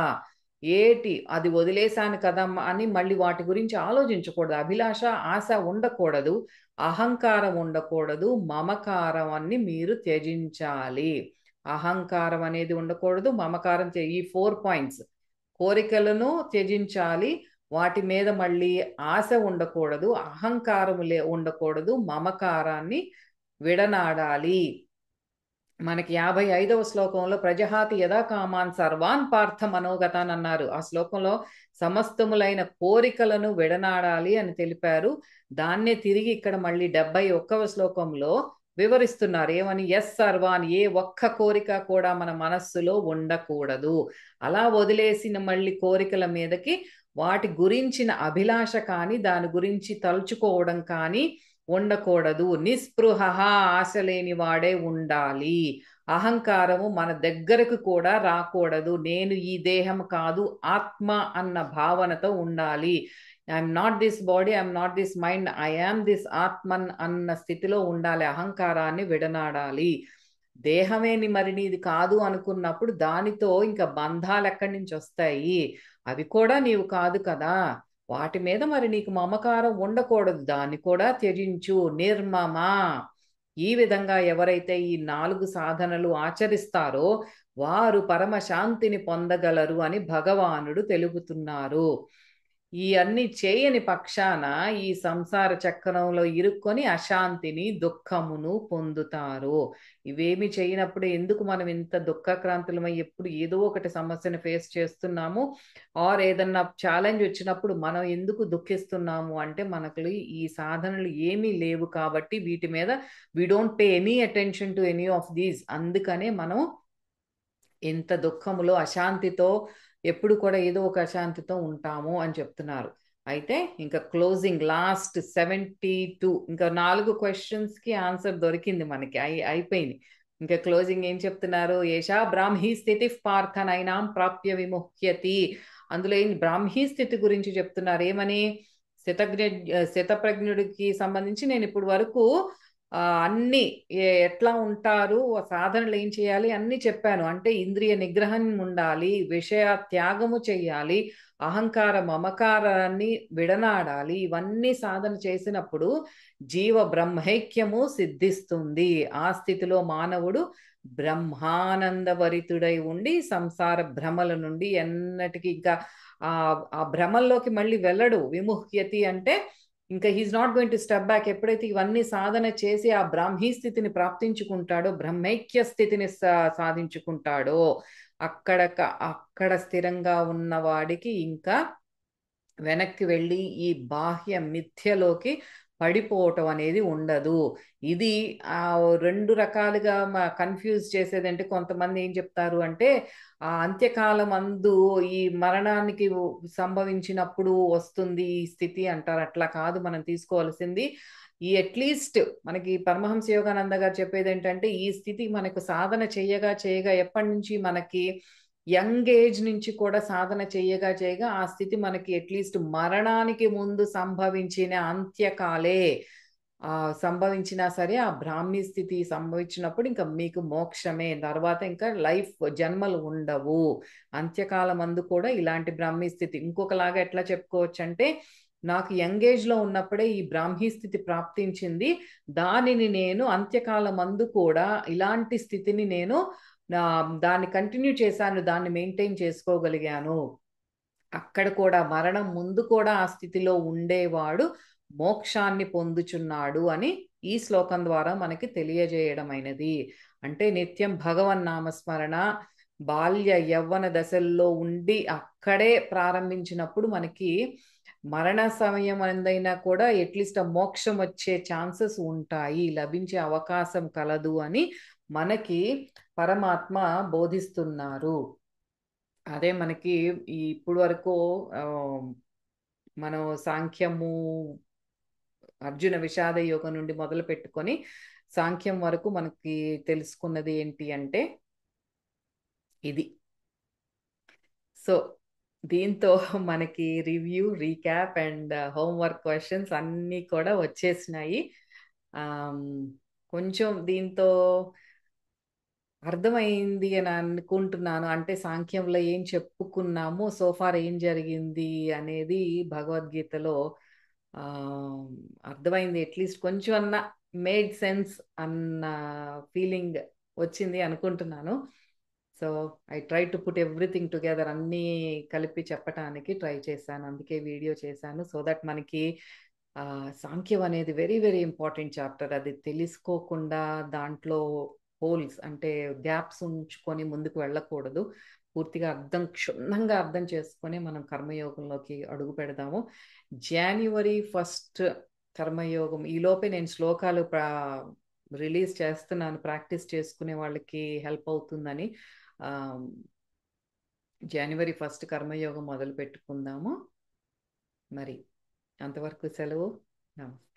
అది వదిలేశాను కదా అని మళ్ళీ వాటి గురించి ఆలోచించకూడదు. అభిలాష, ఆశ ఉండకూడదు, అహంకారం ఉండకూడదు, మమకారం అన్ని మీరు త్యజించాలి. అహంకారం అనేది ఉండకూడదు, మమకారం ఈ 4 పాయింట్స్. కోరికలను త్యజించాలి, వాటి మీద మళ్ళీ ఆశ ఉండకూడదు, అహంకారం ఉండకూడదు, మమకారాన్ని విడనాడాలి. మనకి 55వ శ్లోకంలో ప్రజహాతి యదా కామాన్ సర్వాన్ పార్థ మనోగతాన్ అన్నారు. ఆ శ్లోకంలో సమస్తములైన కోరికలను విడనాడాలి అని తెలిపారు. దాన్నే తిరిగి ఇక్కడ మళ్ళీ 71వ శ్లోకంలో వివరిస్తున్నారు. ఏమని? సర్వాన్, ఏ ఒక్క కోరిక కూడా మన మనస్సులో ఉండకూడదు. అలా వదిలేసిన మళ్ళీ కోరికల మీదకి వాటి గురించిన అభిలాష కానీ దాని గురించి తలుచుకోవడం కానీ ఉండకూడదు. నిస్పృహ, ఆశ లేని వాడే ఉండాలి. అహంకారము మన దగ్గరకు కూడా రాకూడదు. నేను ఈ దేహం కాదు, ఆత్మ అన్న భావనతో ఉండాలి. I'm not this body, I'm not this mind, I am this atman అన్న స్థితిలో ఉండాలి. అహంకారాన్ని విడనాడాలి. దేహమేని మరి నీది కాదు అనుకున్నప్పుడు దానితో ఇంకా బంధాలు ఎక్కడి నుంచి వస్తాయి? అవి కూడా నీవు కాదు కదా. వాటి మీద మరి నీకు మమకారం ఉండకూడదు, దాన్ని కూడా త్యజించు. నిర్మమ, ఈ విధంగా ఎవరైతే ఈ 4 సాధనలు ఆచరిస్తారో వారు పరమశాంతిని పొందగలరు అని భగవానుడు తెలుపుతున్నారు. ఈ అన్ని చేయని పక్షాన ఈ సంసార చక్రంలో ఇరుక్కొని అశాంతిని దుఃఖమును పొందుతారు. ఇవేమి చేయనప్పుడు ఎందుకు మనం ఇంత దుఃఖక్రాంతులమై ఎప్పుడు ఏదో ఒకటి సమస్యను ఫేస్ చేస్తున్నాము, ఆర్ ఏదన్నా ఛాలెంజ్ వచ్చినప్పుడు మనం ఎందుకు దుఃఖిస్తున్నాము అంటే మనకు ఈ సాధనలు ఏమీ లేవు కాబట్టి వీటి మీద we don't pay any attention to any of these. అందుకనే మనం ఇంత దుఃఖములో అశాంతితో ఎప్పుడు కూడా ఏదో ఒక అశాంతితో ఉంటాము అని చెప్తున్నారు. అయితే ఇంకా క్లోజింగ్ లాస్ట్ 72 ఇంకా 4 క్వశ్చన్స్కి ఆన్సర్ దొరికింది మనకి, అయిపోయింది. ఇంకా క్లోజింగ్ ఏం చెప్తున్నారు? ఏషా బ్రాహ్మీ స్థితి పార్థనైనాం ప్రాప్య విముహ్యతి. అందులో ఏం బ్రాహ్మీ స్థితి గురించి చెప్తున్నారు. ఏమని? స్థితప్రజ్ఞుడికి సంబంధించి నేను ఇప్పుడు వరకు అన్ని ఎట్లా ఉంటారు, సాధనలు ఏం చేయాలి అన్ని చెప్పాను. అంటే ఇంద్రియ నిగ్రహం ఉండాలి, విషయ త్యాగము చేయాలి, అహంకార మమకారాన్ని విడనాడాలి. ఇవన్నీ సాధన చేసినప్పుడు జీవ బ్రహ్మైక్యము సిద్ధిస్తుంది. ఆ స్థితిలో మానవుడు బ్రహ్మానందభరితుడై ఉండి సంసార భ్రమల నుండి ఎన్నటికి ఇంకా ఆ భ్రమల్లోకి మళ్ళీ వెళ్ళడు. విముహ్యతి అంటే ఇంకా he's not going to step back. ఎప్పుడైతే ఇవన్నీ సాధన చేసి ఆ బ్రాహ్మీ స్థితిని ప్రాప్తించుకుంటాడో, బ్రహ్మైక్య స్థితిని సాధించుకుంటాడో, అక్కడ స్థిరంగా ఉన్నవాడికి ఇంకా వెనక్కి వెళ్ళి ఈ బాహ్య మిథ్యలోకి పడిపోవటం అనేది ఉండదు. ఇది 2 రకాలుగా కన్ఫ్యూజ్ చేసేదంటే, కొంతమంది ఏం చెప్తారు అంటే ఆ అంత్యకాలం అందు ఈ మరణానికి సంభవించినప్పుడు వస్తుంది ఈ స్థితి అంటారు. అట్లా కాదు మనం తీసుకోవాల్సింది. ఈ అట్లీస్ట్ మనకి పరమహంస యోగానంద గారు చెప్పేది ఏంటంటే, ఈ స్థితి మనకు సాధన చేయగా చేయగా ఎప్పటి నుంచి మనకి యంగ్ ఏజ్ నుంచి కూడా సాధన చేయగా ఆ స్థితి మనకి అట్లీస్ట్ మరణానికి ముందు సంభవించిన అంత్యకాలే సంభవించినా సరే ఆ బ్రాహ్మీ స్థితి సంభవించినప్పుడు ఇంకా మీకు మోక్షమే, తర్వాత ఇంకా లైఫ్ జన్మలు ఉండవు. అంత్యకాలం అందు కూడా ఇలాంటి బ్రాహ్మీ స్థితి. ఇంకొకలాగా ఎట్లా చెప్పుకోవచ్చు అంటే, నాకు యంగ్ ఏజ్లో ఉన్నప్పుడే ఈ బ్రాహ్మీ స్థితి ప్రాప్తించింది, దానిని నేను అంత్యకాలం అందు కూడా ఇలాంటి స్థితిని నేను దాన్ని కంటిన్యూ చేశాను, దాన్ని మెయింటైన్ చేసుకోగలిగాను. అక్కడ కూడా మరణం ముందు కూడా ఆ స్థితిలో ఉండేవాడు మోక్షాన్ని పొందుచున్నాడు అని ఈ శ్లోకం ద్వారా మనకి తెలియజేయడమైనది. అంటే నిత్యం భగవన్ నామస్మరణ బాల్య యవ్వన దశల్లో ఉండి అక్కడే ప్రారంభించినప్పుడు మనకి మరణ సమయం అందైనా కూడా అట్లీస్ట్ ఆ మోక్షం వచ్చే ఛాన్సెస్ ఉంటాయి, లభించే అవకాశం కలదు అని మనకి పరమాత్మ బోధిస్తున్నారు. అదే మనకి ఇప్పుడు వరకు మనం సాంఖ్యము, అర్జున విషాద యోగం నుండి మొదలు పెట్టుకొని సాంఖ్యం వరకు మనకి తెలుసుకున్నది ఏంటి అంటే ఇది. సో దీంతో మనకి review, recap and homework questions అన్నీ కూడా వచ్చేసినాయి. కొంచెం దీంతో అర్థమైంది అని అనుకుంటున్నాను. అంటే సాంఖ్యంలో ఏం చెప్పుకున్నాము, సోఫార్ ఏం జరిగింది అనేది భగవద్గీతలో అర్థమైంది. అట్లీస్ట్ కొంచెం అన్న మేడ్ సెన్స్ అన్న ఫీలింగ్ వచ్చింది అనుకుంటున్నాను. So I try to put everything together, అన్నీ కలిపి చెప్పటానికి ట్రై చేశాను. అందుకే వీడియో చేశాను. సో దట్ మనకి సాంఖ్యం అనేది వెరీ వెరీ ఇంపార్టెంట్ చాప్టర్. అది తెలుసుకోకుండా దాంట్లో హోల్స్ అంటే గ్యాప్స్ ఉంచుకొని ముందుకు వెళ్ళకూడదు. పూర్తిగా క్షుణ్ణంగా అర్థం చేసుకొని మనం కర్మయోగంలోకి అడుగు పెడదాము. January 1 కర్మయోగం ఈలోపే నేను శ్లోకాలు రిలీజ్ చేస్తున్నాను, ప్రాక్టీస్ చేసుకునే వాళ్ళకి హెల్ప్ అవుతుందని. January 1 కర్మయోగం మొదలు పెట్టుకుందాము. మరి అంతవరకు సెలవు. నమస్తే.